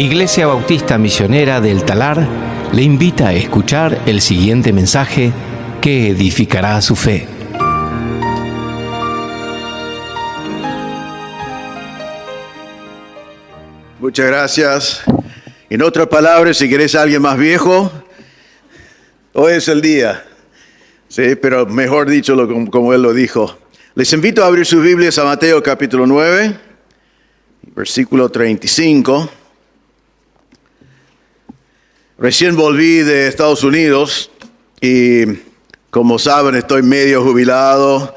Iglesia Bautista Misionera del Talar le invita a escuchar el siguiente mensaje que edificará su fe. Muchas gracias. En otras palabras, si querés a alguien más viejo, hoy es el día. Sí, pero mejor dicho como él lo dijo. Les invito a abrir sus Biblias a Mateo capítulo 9, versículo 35. Recién volví de Estados Unidos y, como saben, estoy medio jubilado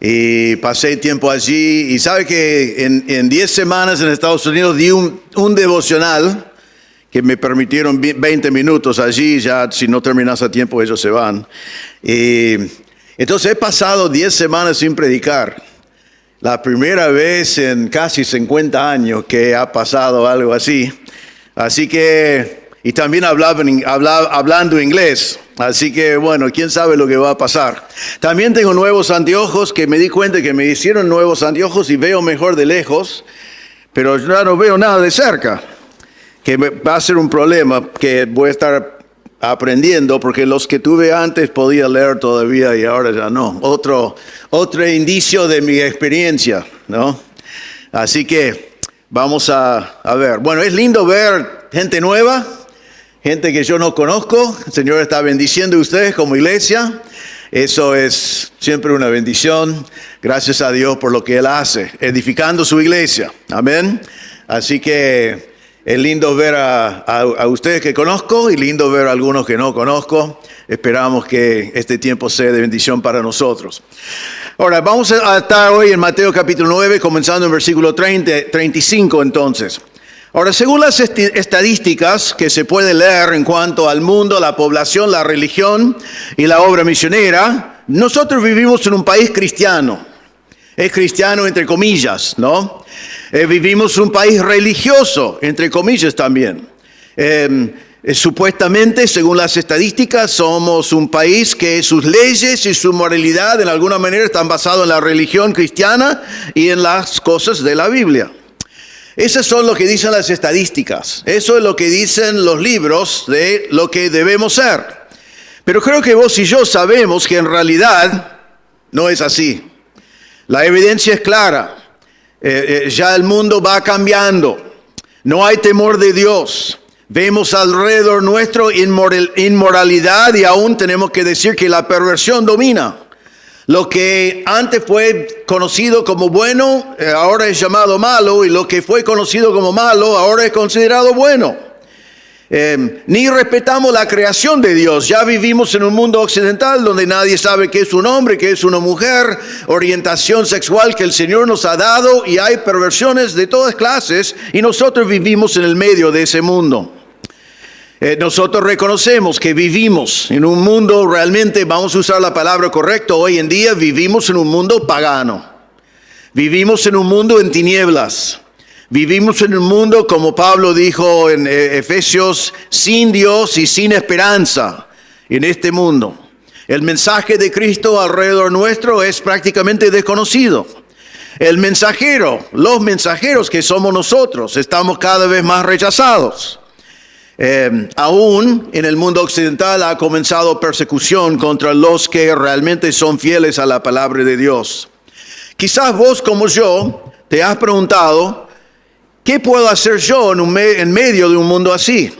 y pasé tiempo allí. Y sabe que en 10 semanas en Estados Unidos di un devocional que me permitieron 20 minutos allí. Ya si no terminas a tiempo ellos se van. Y entonces he pasado 10 semanas sin predicar. La primera vez en casi 50 años que ha pasado algo así. Así que... Y también hablando inglés. Así que, bueno, quién sabe lo que va a pasar. También tengo nuevos anteojos que me di cuenta que me hicieron nuevos anteojos y veo mejor de lejos. Pero ya no veo nada de cerca. Que va a ser un problema que voy a estar aprendiendo porque los que tuve antes podía leer todavía y ahora ya no. Otro indicio de mi experiencia, ¿no? Así que vamos a ver. Bueno, es lindo ver gente nueva. Gente que yo no conozco, el Señor está bendiciendo a ustedes como iglesia. Eso es siempre una bendición. Gracias a Dios por lo que Él hace, edificando su iglesia. Amén. Así que es lindo ver a ustedes que conozco y lindo ver a algunos que no conozco. Esperamos que este tiempo sea de bendición para nosotros. Ahora, vamos a estar hoy en Mateo capítulo 9, comenzando en versículo 35 entonces. Ahora, según las estadísticas que se puede leer en cuanto al mundo, la población, la religión y la obra misionera, nosotros vivimos en un país cristiano. Es cristiano entre comillas, ¿no? Vivimos un país religioso, entre comillas también. Supuestamente, según las estadísticas, somos un país que sus leyes y su moralidad en alguna manera están basados en la religión cristiana y en las cosas de la Biblia. Esas son lo que dicen las estadísticas. Eso es lo que dicen los libros de lo que debemos ser. Pero creo que vos y yo sabemos que en realidad no es así. La evidencia es clara. Ya el mundo va cambiando. No hay temor de Dios. Vemos alrededor nuestro inmoralidad y aún tenemos que decir que la perversión domina. Lo que antes fue conocido como bueno, ahora es llamado malo, y lo que fue conocido como malo, ahora es considerado bueno. Ni respetamos la creación de Dios. Ya vivimos en un mundo occidental donde nadie sabe qué es un hombre, qué es una mujer, orientación sexual que el Señor nos ha dado, y hay perversiones de todas clases, y nosotros vivimos en el medio de ese mundo. Nosotros reconocemos que vivimos en un mundo realmente, vamos a usar la palabra correcta, hoy en día vivimos en un mundo pagano. Vivimos en un mundo en tinieblas. Vivimos en un mundo, como Pablo dijo en Efesios, sin Dios y sin esperanza en este mundo. El mensaje de Cristo alrededor nuestro es prácticamente desconocido. El mensajero, los mensajeros que somos nosotros, estamos cada vez más rechazados. Aún en el mundo occidental ha comenzado persecución contra los que realmente son fieles a la palabra de Dios. Quizás vos como yo te has preguntado, ¿qué puedo hacer yo en medio de un mundo así?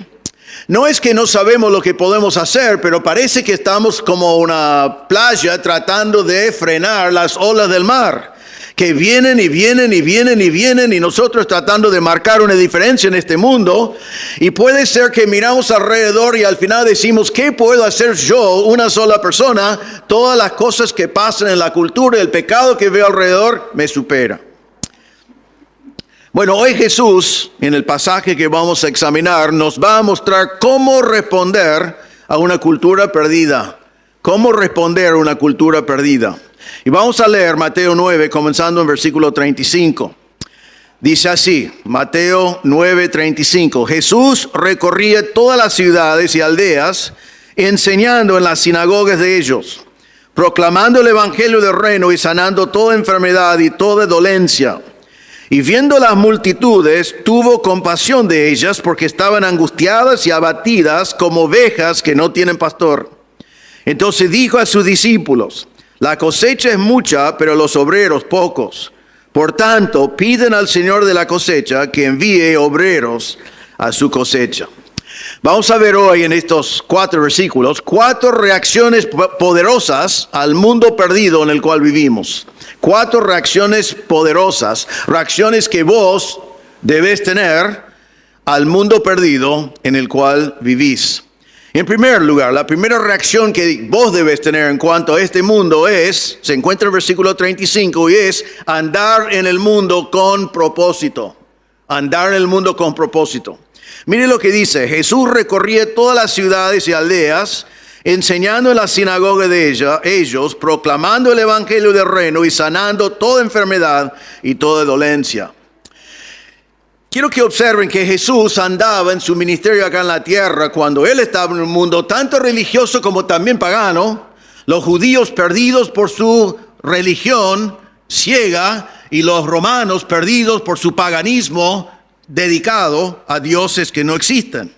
No es que no sabemos lo que podemos hacer, pero parece que estamos como una playa tratando de frenar las olas del mar, que vienen y vienen y vienen y vienen, y nosotros tratando de marcar una diferencia en este mundo. Y puede ser que miramos alrededor y al final decimos, ¿qué puedo hacer yo, una sola persona? Todas las cosas que pasan en la cultura, el pecado que veo alrededor, me supera. Bueno, hoy Jesús, en el pasaje que vamos a examinar, nos va a mostrar cómo responder a una cultura perdida. Cómo responder a una cultura perdida. Y vamos a leer Mateo 9, comenzando en versículo 35. Dice así, Mateo 9, 35. Jesús recorría todas las ciudades y aldeas, enseñando en las sinagogas de ellos, proclamando el evangelio del reino y sanando toda enfermedad y toda dolencia. Y viendo las multitudes, tuvo compasión de ellas porque estaban angustiadas y abatidas como ovejas que no tienen pastor. Entonces dijo a sus discípulos: la cosecha es mucha, pero los obreros pocos. Por tanto, piden al Señor de la cosecha que envíe obreros a su cosecha. Vamos a ver hoy en estos 4 versículos 4 reacciones poderosas al mundo perdido en el cual vivimos. 4 reacciones poderosas, reacciones que vos debes tener al mundo perdido en el cual vivís. En primer lugar, la primera reacción que vos debes tener en cuanto a este mundo se encuentra en el versículo 35 y es andar en el mundo con propósito. Andar en el mundo con propósito. Mire lo que dice: Jesús recorría todas las ciudades y aldeas, enseñando en la sinagoga de ellos, proclamando el evangelio del reino y sanando toda enfermedad y toda dolencia. Quiero que observen que Jesús andaba en su ministerio acá en la tierra cuando Él estaba en un mundo tanto religioso como también pagano, los judíos perdidos por su religión ciega y los romanos perdidos por su paganismo dedicado a dioses que no existen.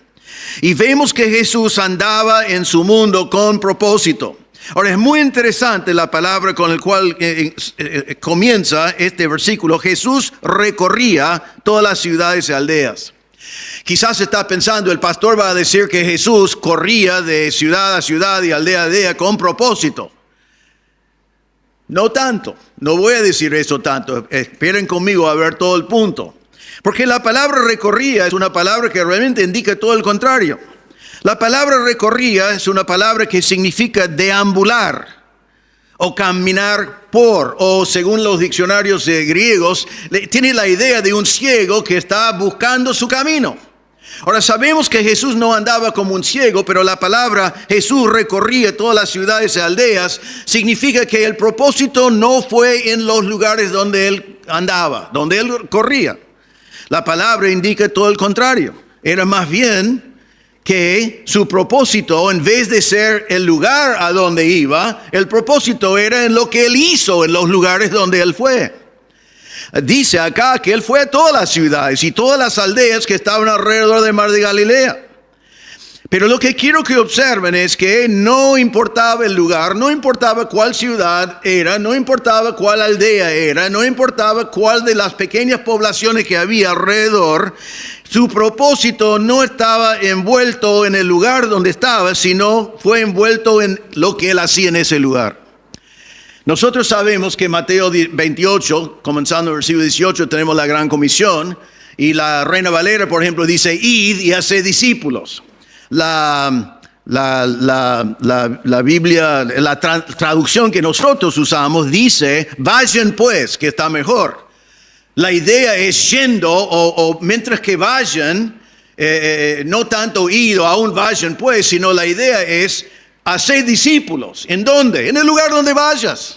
Y vemos que Jesús andaba en su mundo con propósito. Ahora es muy interesante la palabra con la cual comienza este versículo. Jesús recorría todas las ciudades y aldeas. Quizás está pensando, el pastor va a decir que Jesús corría de ciudad a ciudad y aldea a aldea con propósito. No tanto, no voy a decir eso tanto. Esperen conmigo a ver todo el punto. Porque la palabra recorría es una palabra que realmente indica todo el contrario. La palabra recorría es una palabra que significa deambular o caminar por, o según los diccionarios griegos, tiene la idea de un ciego que está buscando su camino. Ahora sabemos que Jesús no andaba como un ciego, pero la palabra Jesús recorría todas las ciudades y aldeas significa que el propósito no fue en los lugares donde Él andaba, donde Él corría. La palabra indica todo el contrario. Era más bien que su propósito, en vez de ser el lugar a donde iba, el propósito era en lo que Él hizo en los lugares donde Él fue. Dice acá que Él fue a todas las ciudades y todas las aldeas que estaban alrededor del mar de Galilea. Pero lo que quiero que observen es que no importaba el lugar, no importaba cuál ciudad era, no importaba cuál aldea era, no importaba cuál de las pequeñas poblaciones que había alrededor, su propósito no estaba envuelto en el lugar donde estaba, sino fue envuelto en lo que Él hacía en ese lugar. Nosotros sabemos que Mateo 28, comenzando en el versículo 18, tenemos la gran comisión, y la Reina Valera, por ejemplo, dice: id y haced discípulos. La Biblia, la traducción que nosotros usamos dice: vayan pues, que está mejor. La idea es yendo, o mientras que vayan, no tanto id o aún vayan pues, sino la idea es hacer discípulos. ¿En dónde? En el lugar donde vayas.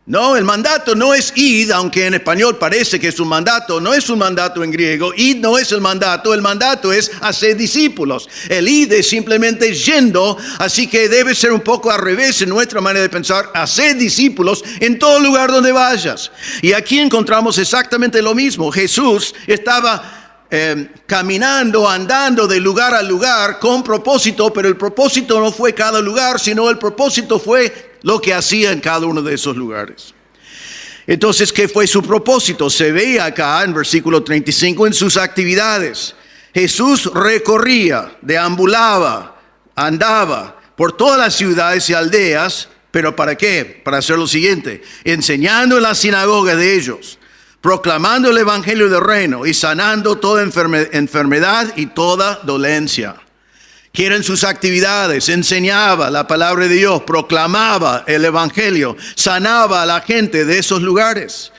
No, el mandato no es id, aunque en español parece que es un mandato, no es un mandato en griego. Id no es el mandato es hacer discípulos. El id es simplemente yendo, así que debe ser un poco al revés en nuestra manera de pensar, hacer discípulos en todo lugar donde vayas. Y aquí encontramos exactamente lo mismo. Jesús estaba caminando, andando de lugar a lugar con propósito, pero el propósito no fue cada lugar, sino el propósito fue lo que hacía en cada uno de esos lugares. Entonces, ¿qué fue su propósito? Se ve acá en versículo 35 en sus actividades. Jesús recorría, deambulaba, andaba por todas las ciudades y aldeas, pero ¿para qué? Para hacer lo siguiente: enseñando en la sinagoga de ellos, proclamando el evangelio del reino y sanando toda enfermedad y toda dolencia. ¿Qué eran sus actividades? Enseñaba la palabra de Dios, proclamaba el evangelio, sanaba a la gente de esos lugares.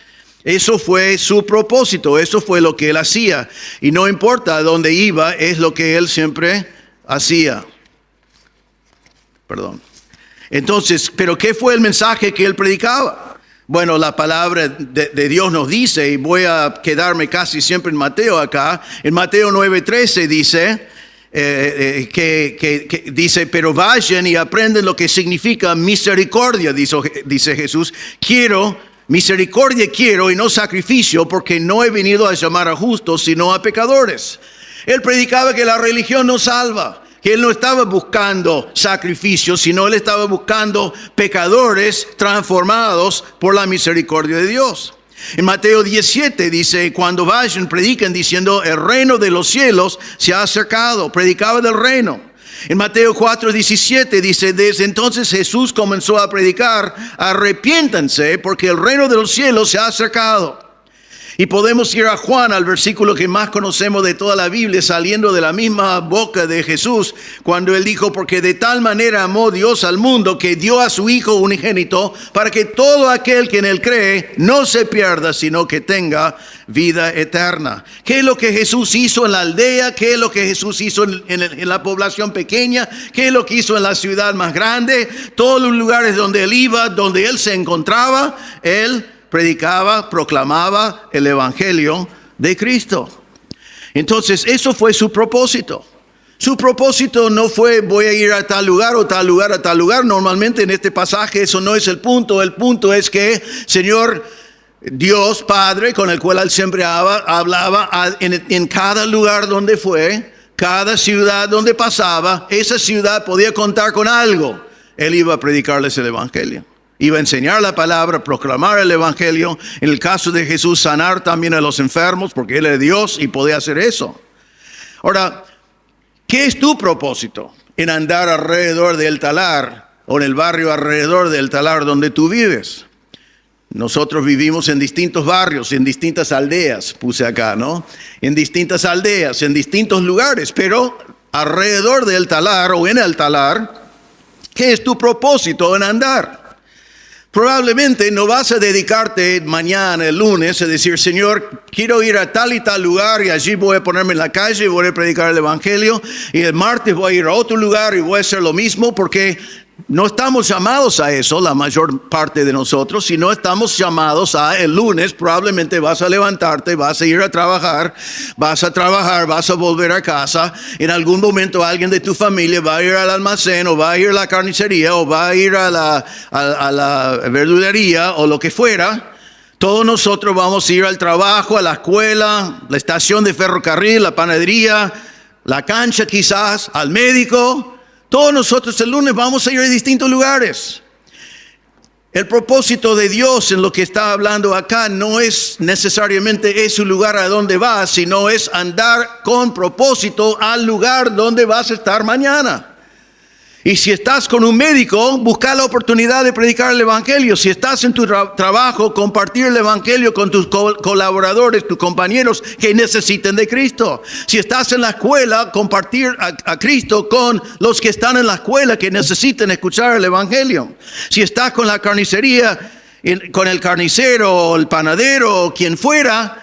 Eso fue su propósito, eso fue lo que Él hacía. Y no importa a dónde iba, es lo que Él siempre hacía. Entonces, ¿pero qué fue el mensaje que Él predicaba? Bueno, la palabra de Dios nos dice, y voy a quedarme casi siempre en Mateo acá, en Mateo 9:13 dice, dice, pero vayan y aprendan lo que significa misericordia, dice Jesús. Quiero Misericordia quiero y no sacrificio, porque no he venido a llamar a justos, sino a pecadores. Él predicaba que la religión no salva, que él no estaba buscando sacrificios, sino él estaba buscando pecadores transformados por la misericordia de Dios. En Mateo 17 dice, cuando vayan, prediquen diciendo, el reino de los cielos se ha acercado. Predicaba del reino. En Mateo 4:17 dice, desde entonces Jesús comenzó a predicar, arrepiéntanse porque el reino de los cielos se ha acercado. Y podemos ir a Juan, al versículo que más conocemos de toda la Biblia, saliendo de la misma boca de Jesús, cuando él dijo, porque de tal manera amó Dios al mundo que dio a su Hijo unigénito, para que todo aquel que en él cree no se pierda, sino que tenga vida eterna. ¿Qué es lo que Jesús hizo en la aldea? ¿Qué es lo que Jesús hizo en la población pequeña? ¿Qué es lo que hizo en la ciudad más grande? Todos los lugares donde él iba, donde él se encontraba, él predicaba, proclamaba el evangelio de Cristo. Entonces, eso fue su propósito. Su propósito no fue voy a ir a tal lugar o tal lugar a tal lugar. Normalmente en este pasaje eso no es el punto. El punto es que, Señor, Dios Padre, con el cual él siempre hablaba en cada lugar donde fue, cada ciudad donde pasaba, esa ciudad podía contar con algo. Él iba a predicarles el evangelio. Iba a enseñar la palabra, proclamar el evangelio. En el caso de Jesús, sanar también a los enfermos, porque él es Dios y podía hacer eso. Ahora, ¿qué es tu propósito en andar alrededor del Talar o en el barrio alrededor del Talar donde tú vives? Nosotros vivimos en distintos barrios, en distintas aldeas, puse acá, ¿no? En distintas aldeas, en distintos lugares, pero alrededor del Talar o en el Talar, ¿qué es tu propósito en andar? Probablemente no vas a dedicarte mañana, el lunes, a decir, Señor, quiero ir a tal y tal lugar y allí voy a ponerme en la calle y voy a predicar el evangelio. Y el martes voy a ir a otro lugar y voy a hacer lo mismo, porque no estamos llamados a eso, la mayor parte de nosotros, sino estamos llamados a el lunes. Probablemente vas a levantarte, vas a ir a trabajar, vas a volver a casa. En algún momento alguien de tu familia va a ir al almacén, o va a ir a la carnicería, o va a ir a la verdulería, o lo que fuera. Todos nosotros vamos a ir al trabajo, a la escuela, la estación de ferrocarril, la panadería, la cancha quizás, al médico. Todos nosotros el lunes vamos a ir a distintos lugares. El propósito de Dios en lo que está hablando acá no es necesariamente ese lugar a donde vas, sino es andar con propósito al lugar donde vas a estar mañana. Y si estás con un médico, busca la oportunidad de predicar el evangelio. Si estás en tu trabajo, compartir el evangelio con tus colaboradores, tus compañeros que necesiten de Cristo. Si estás en la escuela, compartir a Cristo con los que están en la escuela que necesiten escuchar el evangelio. Si estás con la carnicería, con el carnicero o el panadero o quien fuera,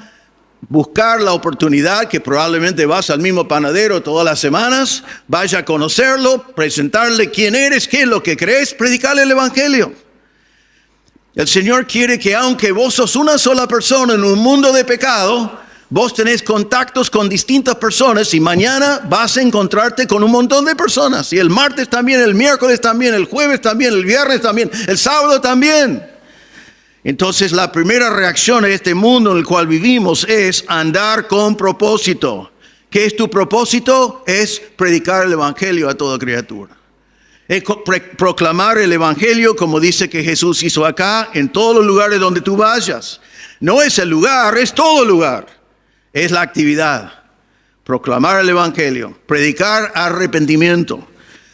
buscar la oportunidad, que probablemente vas al mismo panadero todas las semanas, vaya a conocerlo, presentarle quién eres, qué es lo que crees, predicarle el evangelio. El Señor quiere que aunque vos sos una sola persona en un mundo de pecado, vos tenés contactos con distintas personas y mañana vas a encontrarte con un montón de personas. Y el martes también, el miércoles también, el jueves también, el viernes también, el sábado también. Entonces la primera reacción a este mundo en el cual vivimos es andar con propósito. ¿Qué es tu propósito? Es predicar el evangelio a toda criatura. Es proclamar el evangelio, como dice que Jesús hizo acá, en todos los lugares donde tú vayas. No es el lugar, es todo lugar. Es la actividad. Proclamar el evangelio, predicar arrepentimiento.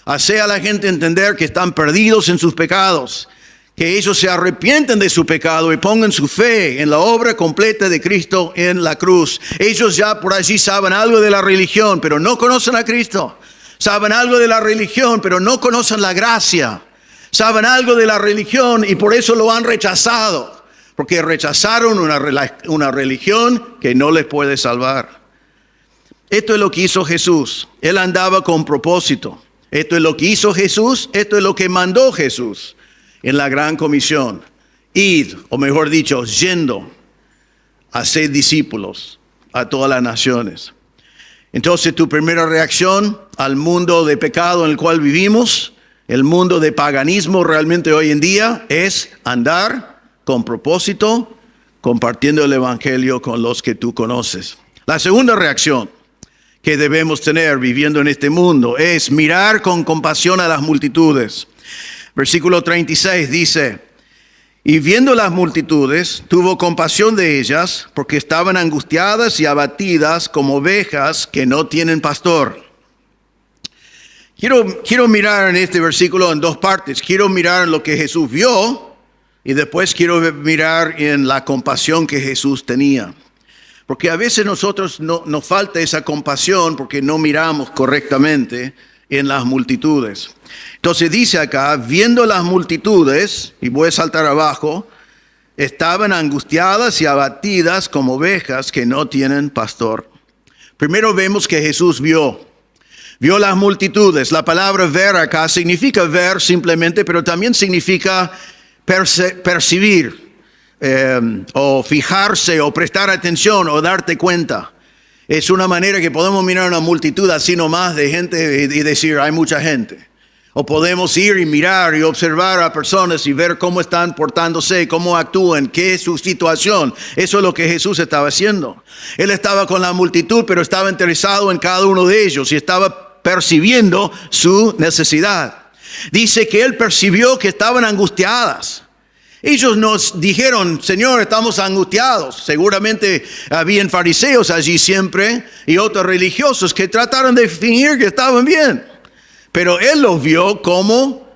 Hacer a la gente entender que están perdidos en sus pecados, que ellos se arrepienten de su pecado y pongan su fe en la obra completa de Cristo en la cruz. Ellos ya por allí saben algo de la religión, pero no conocen a Cristo. Saben algo de la religión, pero no conocen la gracia. Saben algo de la religión y por eso lo han rechazado, porque rechazaron una religión que no les puede salvar. Esto es lo que hizo Jesús. Él andaba con propósito. Esto es lo que hizo Jesús, esto es lo que mandó Jesús en la gran comisión. Id, o mejor dicho, yendo a ser discípulos a todas las naciones. Entonces tu primera reacción al mundo de pecado en el cual vivimos, el mundo de paganismo realmente hoy en día, es andar con propósito, compartiendo el evangelio con los que tú conoces. La segunda reacción que debemos tener viviendo en este mundo es mirar con compasión a las multitudes. Versículo 36 dice: y viendo las multitudes, tuvo compasión de ellas, porque estaban angustiadas y abatidas como ovejas que no tienen pastor. Quiero mirar en este versículo en dos partes. Quiero mirar en lo que Jesús vio y después quiero mirar en la compasión que Jesús tenía. Porque a veces nosotros nos falta esa compasión porque no miramos correctamente en las multitudes. Entonces dice acá, viendo las multitudes, y voy a saltar abajo, estaban angustiadas y abatidas como ovejas que no tienen pastor. Primero vemos que Jesús vio las multitudes. La palabra ver acá significa ver simplemente, pero también significa percibir, o fijarse, o prestar atención, o darte cuenta. Es una manera que podemos mirar una multitud así nomás de gente y decir, hay mucha gente. O podemos ir y mirar y observar a personas y ver cómo están portándose, cómo actúan, qué es su situación. Eso es lo que Jesús estaba haciendo. Él estaba con la multitud, pero estaba interesado en cada uno de ellos y estaba percibiendo su necesidad. Dice que él percibió que estaban angustiadas. Ellos nos dijeron, Señor, estamos angustiados. Seguramente habían fariseos allí siempre y otros religiosos que trataron de fingir que estaban bien. Pero él los vio como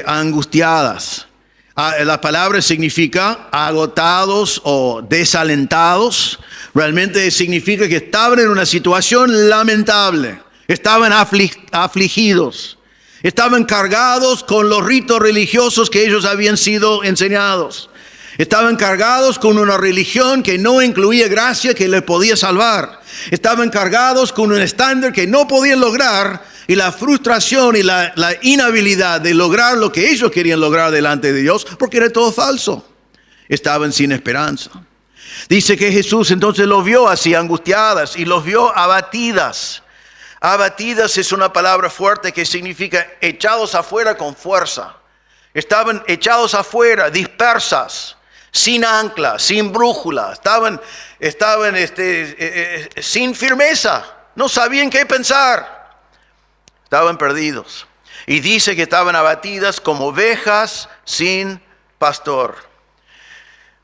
angustiadas. La palabra significa agotados o desalentados. Realmente significa que estaban en una situación lamentable. Estaban afligidos. Estaban cargados con los ritos religiosos que ellos habían sido enseñados. Estaban cargados con una religión que no incluía gracia que les podía salvar. Estaban cargados con un estándar que no podían lograr. Y la frustración y la inhabilidad de lograr lo que ellos querían lograr delante de Dios, porque era todo falso. Estaban sin esperanza. Dice que Jesús entonces los vio así angustiadas y los vio abatidas. Abatidas es una palabra fuerte que significa echados afuera con fuerza. Estaban echados afuera, dispersas, sin ancla, sin brújula. Estaban sin firmeza. No sabían qué pensar. Estaban perdidos. Y dice que estaban abatidas como ovejas sin pastor.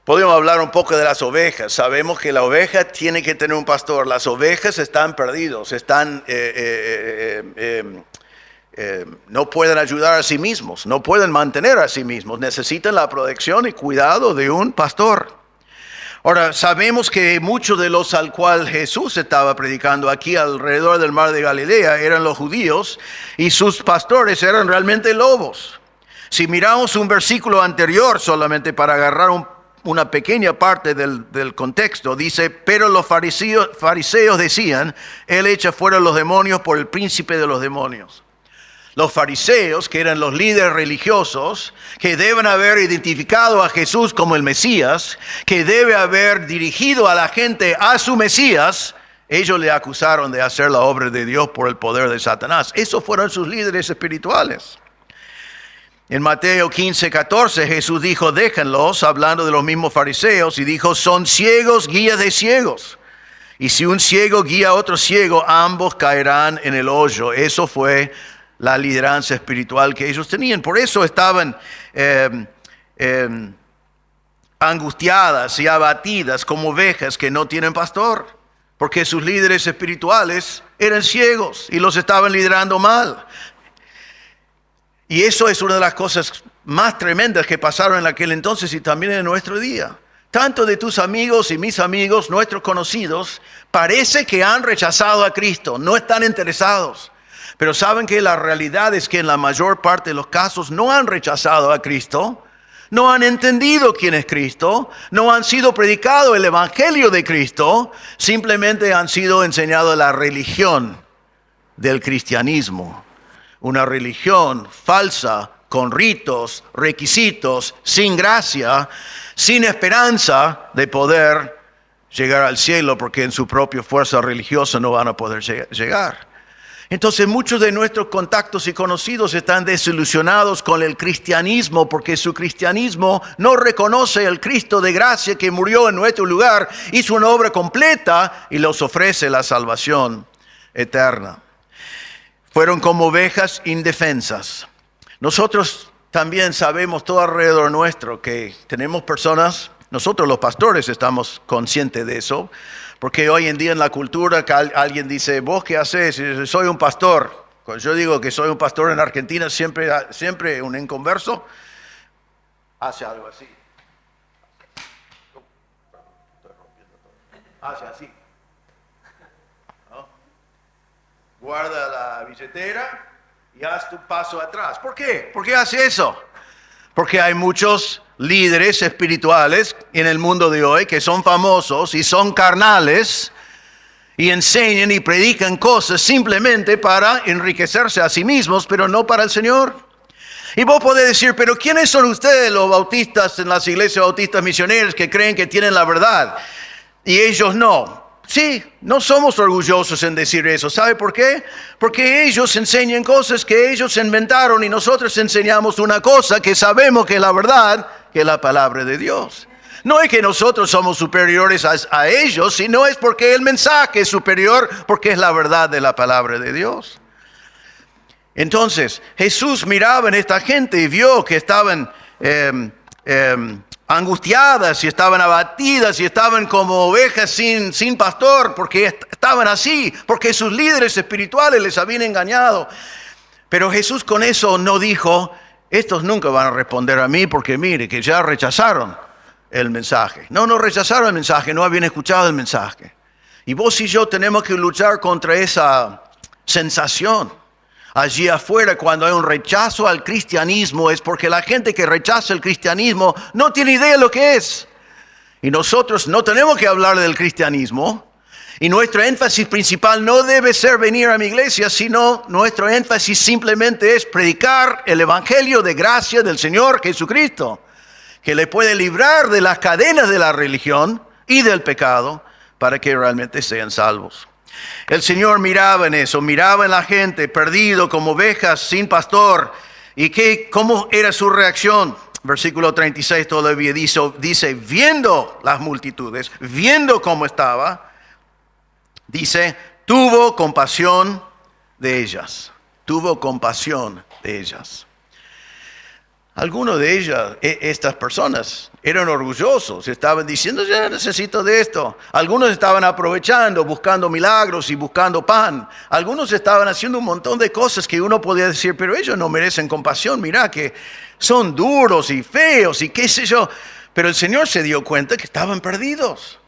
Podemos hablar un poco de las ovejas. Sabemos que la oveja tiene que tener un pastor. Las ovejas están perdidos, no pueden ayudar a sí mismos, no pueden mantener a sí mismos. Necesitan la protección y cuidado de un pastor. Ahora, sabemos que muchos de los al cual Jesús estaba predicando aquí alrededor del mar de Galilea eran los judíos y sus pastores eran realmente lobos. Si miramos un versículo anterior solamente para agarrar una pequeña parte del contexto, dice, pero los fariseos decían, él echa fuera los demonios por el príncipe de los demonios. Los fariseos, que eran los líderes religiosos, que deben haber identificado a Jesús como el Mesías, que debe haber dirigido a la gente a su Mesías, ellos le acusaron de hacer la obra de Dios por el poder de Satanás. Esos fueron sus líderes espirituales. En Mateo 15:14 Jesús dijo, déjenlos, hablando de los mismos fariseos, y dijo, son ciegos, guías de ciegos. Y si un ciego guía a otro ciego, ambos caerán en el hoyo. Eso fue la lideranza espiritual que ellos tenían. Por eso estaban angustiadas y abatidas como ovejas que no tienen pastor, porque sus líderes espirituales eran ciegos y los estaban liderando mal. Y eso es una de las cosas más tremendas que pasaron en aquel entonces y también en nuestro día. Tanto de tus amigos y mis amigos, nuestros conocidos, parece que han rechazado a Cristo, no están interesados. Pero saben que la realidad es que en la mayor parte de los casos no han rechazado a Cristo, no han entendido quién es Cristo, no han sido predicado el evangelio de Cristo, simplemente han sido enseñados la religión del cristianismo. Una religión falsa, con ritos, requisitos, sin gracia, sin esperanza de poder llegar al cielo, porque en su propia fuerza religiosa no van a poder llegar. Entonces muchos de nuestros contactos y conocidos están desilusionados con el cristianismo porque su cristianismo no reconoce el Cristo de gracia que murió en nuestro lugar, hizo una obra completa y les ofrece la salvación eterna. Fueron como ovejas indefensas. Nosotros también sabemos todo alrededor nuestro que tenemos personas, nosotros los pastores estamos conscientes de eso, porque hoy en día en la cultura que alguien dice, ¿vos qué haces? Soy un pastor. Cuando yo digo que soy un pastor en Argentina, siempre un inconverso hace algo así. Hace así. ¿No? Guarda la billetera y haz tu paso atrás. ¿Por qué? ¿Por qué hace eso? Porque hay muchos líderes espirituales en el mundo de hoy que son famosos y son carnales y enseñan y predican cosas simplemente para enriquecerse a sí mismos, pero no para el Señor. Y vos podés decir, pero ¿quiénes son ustedes los bautistas en las iglesias bautistas misioneras que creen que tienen la verdad y ellos no? Sí, no somos orgullosos en decir eso. ¿Sabe por qué? Porque ellos enseñan cosas que ellos inventaron y nosotros enseñamos una cosa que sabemos que es la verdad, que es la palabra de Dios. No es que nosotros somos superiores a ellos, sino es porque el mensaje es superior, porque es la verdad de la palabra de Dios. Entonces, Jesús miraba en esta gente y vio que estaban angustiadas y estaban abatidas y estaban como ovejas sin pastor, porque estaban así, porque sus líderes espirituales les habían engañado. Pero Jesús con eso no dijo, estos nunca van a responder a mí porque mire que ya rechazaron el mensaje. No rechazaron el mensaje, no habían escuchado el mensaje. Y vos y yo tenemos que luchar contra esa sensación. Allí afuera, cuando hay un rechazo al cristianismo, es porque la gente que rechaza el cristianismo no tiene idea de lo que es. Y nosotros no tenemos que hablar del cristianismo. Y nuestro énfasis principal no debe ser venir a mi iglesia, sino nuestro énfasis simplemente es predicar el evangelio de gracia del Señor Jesucristo, que le puede librar de las cadenas de la religión y del pecado para que realmente sean salvos. El Señor miraba en eso, miraba en la gente perdido como ovejas sin pastor. ¿Y cómo era su reacción? Versículo 36 todavía dice, viendo las multitudes, viendo cómo estaba, dice, tuvo compasión de ellas. Tuvo compasión de ellas. Algunos de ellas, estas personas, eran orgullosos, estaban diciendo, ya necesito de esto. Algunos estaban aprovechando, buscando milagros y buscando pan. Algunos estaban haciendo un montón de cosas que uno podía decir, pero ellos no merecen compasión, mirá que son duros y feos y qué sé yo. Pero el Señor se dio cuenta que estaban perdidos.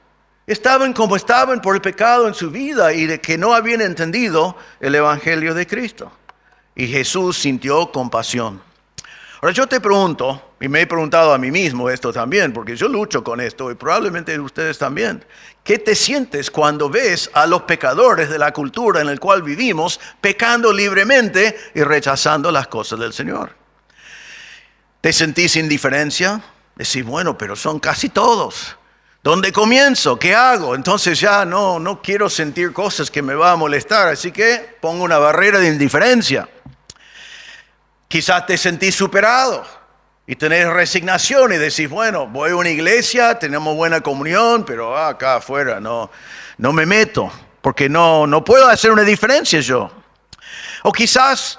Estaban como estaban por el pecado en su vida y de que no habían entendido el evangelio de Cristo. Y Jesús sintió compasión. Ahora yo te pregunto, y me he preguntado a mí mismo esto también, porque yo lucho con esto y probablemente ustedes también. ¿Qué te sientes cuando ves a los pecadores de la cultura en la cual vivimos pecando libremente y rechazando las cosas del Señor? ¿Te sentís indiferencia? Decís, bueno, pero son casi todos. ¿Dónde comienzo? ¿Qué hago? Entonces ya no quiero sentir cosas que me van a molestar, así que pongo una barrera de indiferencia. Quizás te sentís superado y tenés resignación y decís, bueno, voy a una iglesia, tenemos buena comunión, pero acá afuera no me meto porque no puedo hacer una diferencia yo. O quizás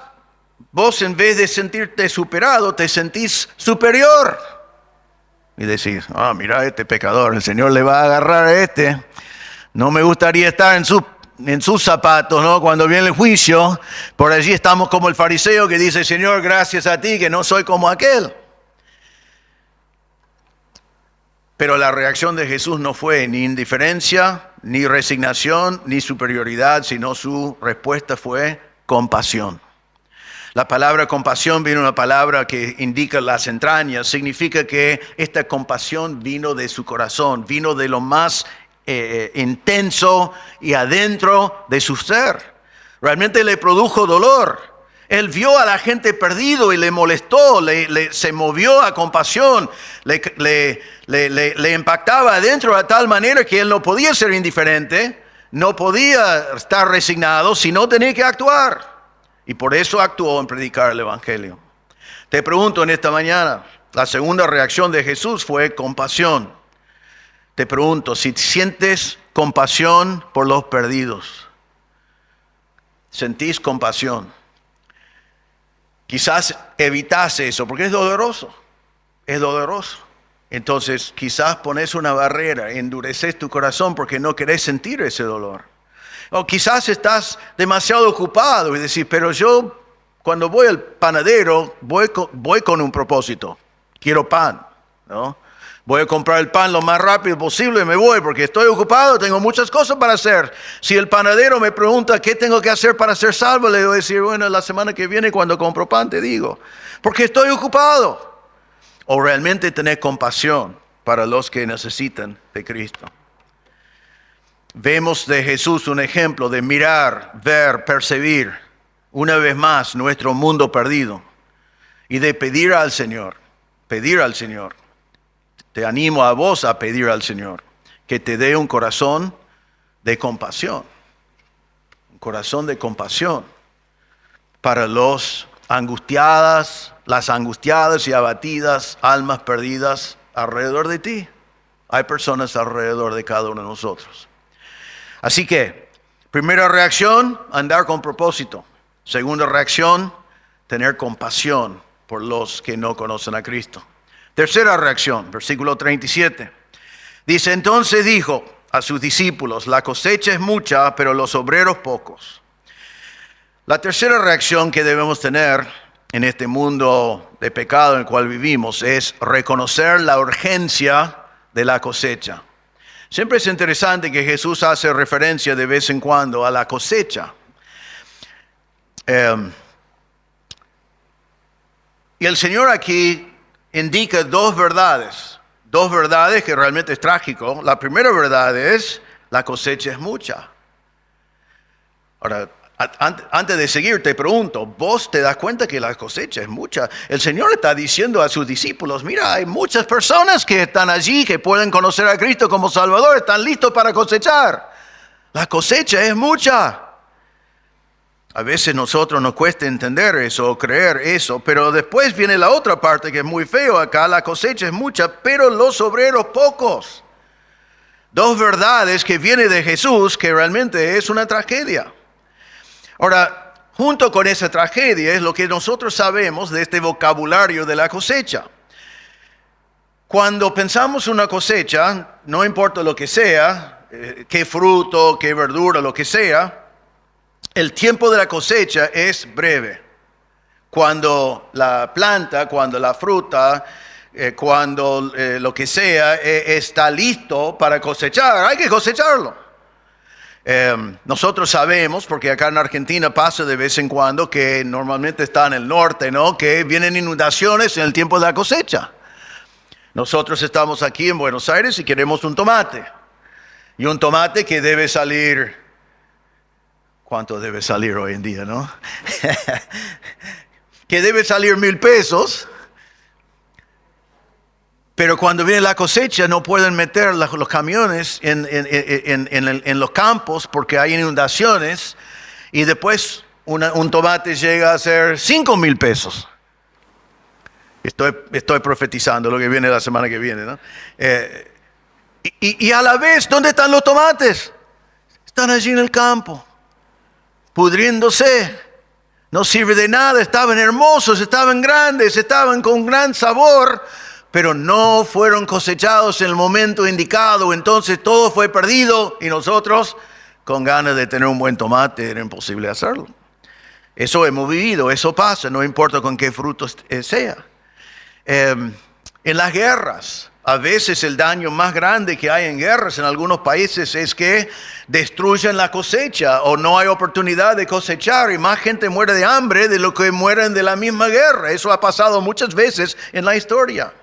vos en vez de sentirte superado, te sentís superior y decís, mira este pecador, el Señor le va a agarrar a este. No me gustaría estar en sus zapatos, ¿no? Cuando viene el juicio, por allí estamos como el fariseo que dice, Señor, gracias a ti que no soy como aquel. Pero la reacción de Jesús no fue ni indiferencia, ni resignación, ni superioridad, sino su respuesta fue compasión. La palabra compasión viene de una palabra que indica las entrañas, significa que esta compasión vino de su corazón, vino de lo más intenso y adentro de su ser. Realmente le produjo dolor. Él vio a la gente perdido y le molestó, se movió a compasión, le impactaba adentro de tal manera que él no podía ser indiferente, no podía estar resignado, sino tenía que actuar. Y por eso actuó en predicar el Evangelio. Te pregunto en esta mañana, la segunda reacción de Jesús fue compasión. Te pregunto, si sientes compasión por los perdidos, ¿sentís compasión? Quizás evitase eso, porque es doloroso. Es doloroso. Entonces, quizás pones una barrera, endureces tu corazón porque no querés sentir ese dolor. O quizás estás demasiado ocupado y decís, pero yo cuando voy al panadero voy con un propósito. Quiero pan, ¿no? Voy a comprar el pan lo más rápido posible y me voy porque estoy ocupado, tengo muchas cosas para hacer. Si el panadero me pregunta qué tengo que hacer para ser salvo, le voy a decir, bueno, la semana que viene cuando compro pan te digo, porque estoy ocupado. O realmente tener compasión para los que necesitan de Cristo. Vemos de Jesús un ejemplo de mirar, ver, percibir una vez más nuestro mundo perdido y de pedir al Señor. Te animo a vos a pedir al Señor que te dé un corazón de compasión. Un corazón de compasión para las angustiadas y abatidas almas perdidas alrededor de ti. Hay personas alrededor de cada uno de nosotros. Así que, primera reacción, andar con propósito. Segunda reacción, tener compasión por los que no conocen a Cristo. Tercera reacción, versículo 37. Dice, entonces dijo a sus discípulos, la cosecha es mucha, pero los obreros pocos. La tercera reacción que debemos tener en este mundo de pecado en el cual vivimos es reconocer la urgencia de la cosecha. Siempre es interesante que Jesús hace referencia de vez en cuando a la cosecha. Y el Señor aquí indica dos verdades que realmente es trágico. La primera verdad es, la cosecha es mucha. Ahora, antes de seguir, te pregunto, ¿vos te das cuenta que la cosecha es mucha? El Señor está diciendo a sus discípulos, mira, hay muchas personas que están allí, que pueden conocer a Cristo como Salvador, están listos para cosechar. La cosecha es mucha. A veces nosotros nos cuesta entender eso o creer eso, pero después viene la otra parte que es muy feo acá, la cosecha es mucha, pero los obreros pocos. Dos verdades que vienen de Jesús que realmente es una tragedia. Ahora, junto con esa tragedia es lo que nosotros sabemos de este vocabulario de la cosecha. Cuando pensamos una cosecha, no importa lo que sea, qué fruto, qué verdura, lo que sea, el tiempo de la cosecha es breve. Cuando la planta, cuando la fruta, cuando lo que sea está listo para cosechar, hay que cosecharlo. Nosotros sabemos, porque acá en Argentina pasa de vez en cuando, que normalmente está en el norte, ¿no? Que vienen inundaciones en el tiempo de la cosecha. Nosotros estamos aquí en Buenos Aires y queremos un tomate. Y un tomate que debe salir, ¿cuánto debe salir hoy en día, no? Que debe salir 1,000 pesos. Pero cuando viene la cosecha no pueden meter los camiones en los campos porque hay inundaciones y después un tomate llega a ser 5,000 pesos. Estoy profetizando lo que viene la semana que viene, ¿no? Y a la vez, ¿dónde están los tomates? Están allí en el campo, pudriéndose. No sirve de nada, estaban hermosos, estaban grandes, estaban con gran sabor, pero no fueron cosechados en el momento indicado, entonces todo fue perdido y nosotros, con ganas de tener un buen tomate, era imposible hacerlo. Eso hemos vivido, eso pasa, no importa con qué frutos sea. En las guerras, a veces el daño más grande que hay en guerras en algunos países es que destruyen la cosecha o no hay oportunidad de cosechar y más gente muere de hambre de lo que mueren de la misma guerra. Eso ha pasado muchas veces en la historia.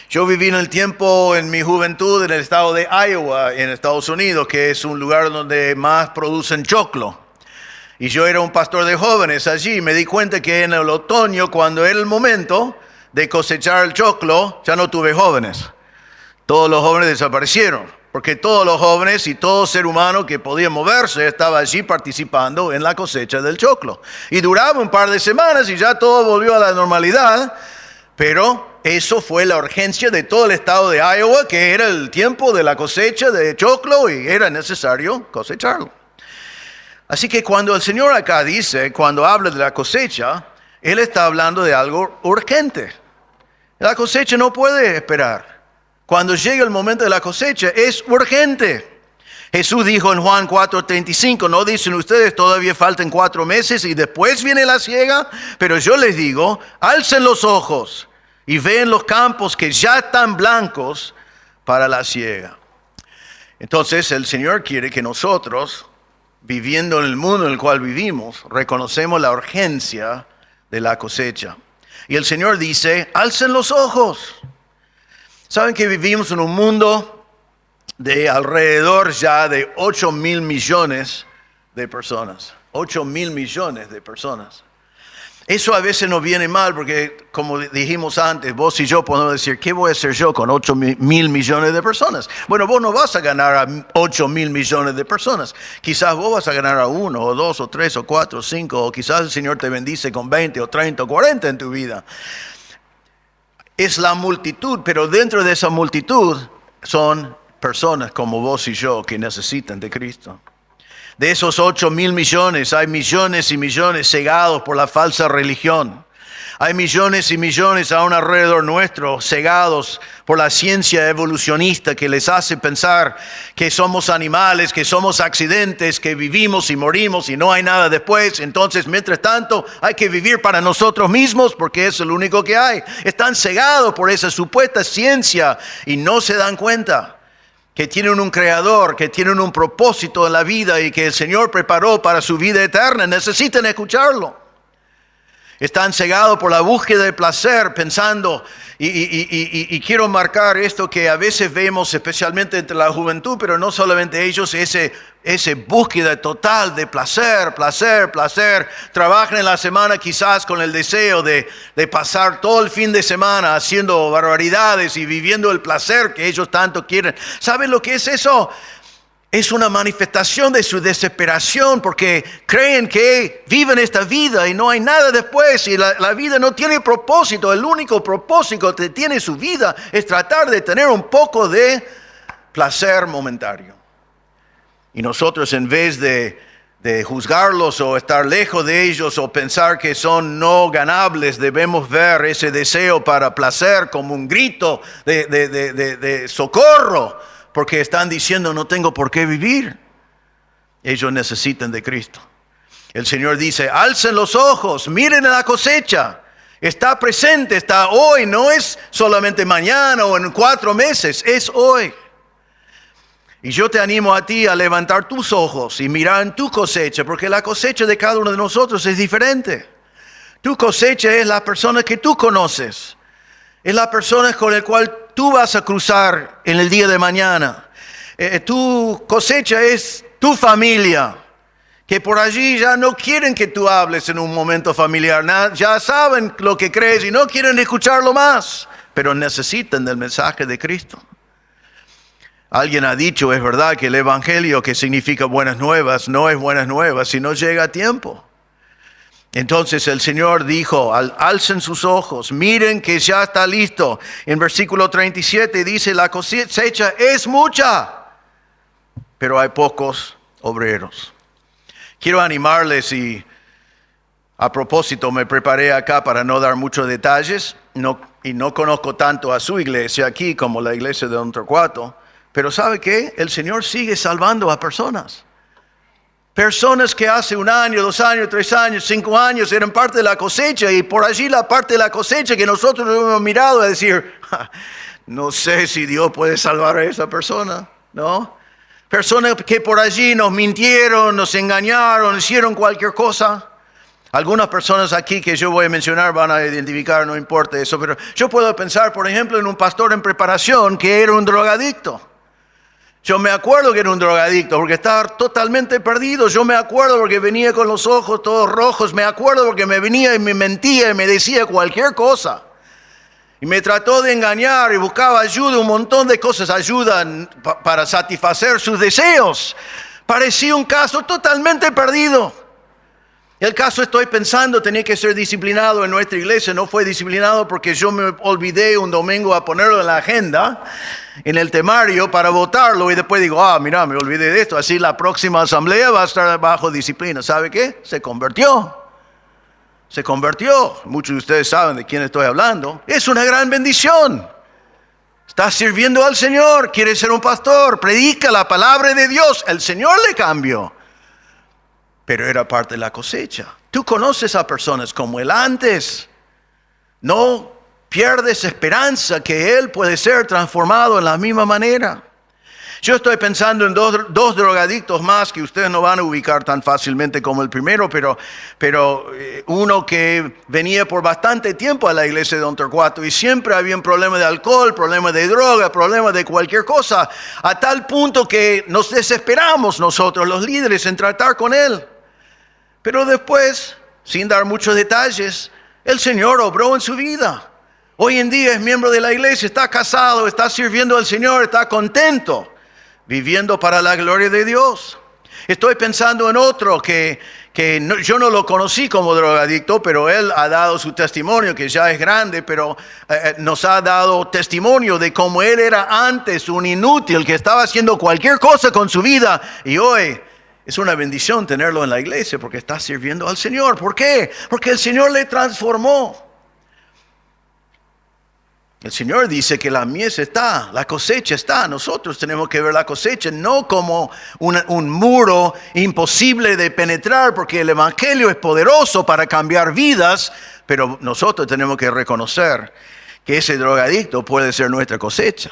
Yo viví en mi juventud en el estado de Iowa, en Estados Unidos, que es un lugar donde más producen choclo. Y yo era un pastor de jóvenes allí. Me di cuenta que en el otoño, cuando era el momento de cosechar el choclo, ya no tuve jóvenes. Todos los jóvenes desaparecieron, porque todos los jóvenes y todo ser humano que podía moverse estaba allí participando en la cosecha del choclo. Y duraba un par de semanas y ya todo volvió a la normalidad, pero eso fue la urgencia de todo el estado de Iowa, que era el tiempo de la cosecha de choclo y era necesario cosecharlo. Así que cuando el Señor acá dice, cuando habla de la cosecha, Él está hablando de algo urgente. La cosecha no puede esperar. Cuando llega el momento de la cosecha, es urgente. Jesús dijo en Juan 4:35, ¿no dicen ustedes todavía faltan 4 meses y después viene la siega? Pero yo les digo, alcen los ojos y ven los campos que ya están blancos para la siega. Entonces el Señor quiere que nosotros, viviendo en el mundo en el cual vivimos, reconocemos la urgencia de la cosecha. Y el Señor dice, alcen los ojos. ¿Saben que vivimos en un mundo de alrededor ya de 8,000 millones de personas? 8,000 millones de personas. Eso a veces nos viene mal porque, como dijimos antes, vos y yo podemos decir, ¿qué voy a hacer yo con 8,000 millones de personas? Bueno, vos no vas a ganar a 8,000 millones de personas. Quizás vos vas a ganar a 1, o 2, o 3, o 4, o 5, o quizás el Señor te bendice con 20, o 30, o 40 en tu vida. Es la multitud, pero dentro de esa multitud son personas como vos y yo que necesitan de Cristo. De esos 8,000 millones, hay millones y millones cegados por la falsa religión. Hay millones y millones aún alrededor nuestro cegados por la ciencia evolucionista que les hace pensar que somos animales, que somos accidentes, que vivimos y morimos y no hay nada después. Entonces, mientras tanto, hay que vivir para nosotros mismos porque es lo único que hay. Están cegados por esa supuesta ciencia y no se dan cuenta que tienen un creador, que tienen un propósito en la vida y que el Señor preparó para su vida eterna. Necesitan escucharlo. Están cegados por la búsqueda de placer, pensando, y quiero marcar esto que a veces vemos, especialmente entre la juventud, pero no solamente ellos, ese búsqueda total de placer. Trabajan en la semana quizás con el deseo de pasar todo el fin de semana haciendo barbaridades y viviendo el placer que ellos tanto quieren. ¿Saben lo que es eso? Es una manifestación de su desesperación porque creen que viven esta vida y no hay nada después y la vida no tiene propósito. El único propósito que tiene su vida es tratar de tener un poco de placer momentario. Y nosotros, en vez de juzgarlos o estar lejos de ellos o pensar que son no ganables, debemos ver ese deseo para placer como un grito de socorro. Porque están diciendo, no tengo por qué vivir. Ellos necesitan de Cristo. El Señor dice, alcen los ojos, miren a la cosecha. Está presente, está hoy, no es solamente mañana o en 4 meses, es hoy. Y yo te animo a ti a levantar tus ojos y mirar en tu cosecha, porque la cosecha de cada uno de nosotros es diferente. Tu cosecha es la persona que tú conoces. Es la persona con la cual tú vas a cruzar en el día de mañana. Tu cosecha es tu familia, que por allí ya no quieren que tú hables en un momento familiar. Ya saben lo que crees y no quieren escucharlo más, pero necesitan del mensaje de Cristo. Alguien ha dicho, es verdad, que el evangelio, que significa buenas nuevas, no es buenas nuevas si no llega a tiempo. Entonces el Señor dijo, alcen sus ojos, miren que ya está listo. En versículo 37 dice, la cosecha es mucha, pero hay pocos obreros. Quiero animarles y a propósito me preparé acá para no dar muchos detalles. Y no conozco tanto a su iglesia aquí como la iglesia de Don Torcuato. Pero ¿sabe qué? El Señor sigue salvando a personas. Personas que hace 1 año, 2 años, 3 años, 5 años eran parte de la cosecha y por allí la parte de la cosecha que nosotros hemos mirado a decir, no sé si Dios puede salvar a esa persona, ¿no? Personas que por allí nos mintieron, nos engañaron, hicieron cualquier cosa. Algunas personas aquí que yo voy a mencionar van a identificar, no importa eso, pero yo puedo pensar, por ejemplo, en un pastor en preparación que era un drogadicto. Yo me acuerdo que era un drogadicto porque estaba totalmente perdido. Yo me acuerdo porque venía con los ojos todos rojos. Me acuerdo porque me venía y me mentía y me decía cualquier cosa. Y me trató de engañar y buscaba ayuda, un montón de cosas ayudan para satisfacer sus deseos. Parecía un caso totalmente perdido. El caso, estoy pensando, tenía que ser disciplinado en nuestra iglesia. No fue disciplinado porque yo me olvidé un domingo a ponerlo en la agenda, en el temario, para votarlo. Y después digo, mira, me olvidé de esto. Así la próxima asamblea va a estar bajo disciplina. ¿Sabe qué? Se convirtió. Se convirtió. Muchos de ustedes saben de quién estoy hablando. Es una gran bendición. Está sirviendo al Señor. Quiere ser un pastor. Predica la palabra de Dios. El Señor le cambió. Pero era parte de la cosecha. Tú conoces a personas como él antes. No pierdes esperanza que él puede ser transformado en la misma manera. Yo estoy pensando en dos drogadictos más que ustedes no van a ubicar tan fácilmente como el primero, pero uno que venía por bastante tiempo a la iglesia de Don Torcuato y siempre había un problema de alcohol, problema de droga, problema de cualquier cosa, a tal punto que nos desesperamos nosotros, los líderes, en tratar con él. Pero después, sin dar muchos detalles, el Señor obró en su vida. Hoy en día es miembro de la iglesia, está casado, está sirviendo al Señor, está contento, viviendo para la gloria de Dios. Estoy pensando en otro que yo no lo conocí como drogadicto, pero él ha dado su testimonio, que ya es grande, pero nos ha dado testimonio de cómo él era antes un inútil, que estaba haciendo cualquier cosa con su vida, y hoy es una bendición tenerlo en la iglesia porque está sirviendo al Señor. ¿Por qué? Porque el Señor le transformó. El Señor dice que la mies está, la cosecha está. Nosotros tenemos que ver la cosecha no como un muro imposible de penetrar, porque el Evangelio es poderoso para cambiar vidas, pero nosotros tenemos que reconocer que ese drogadicto puede ser nuestra cosecha.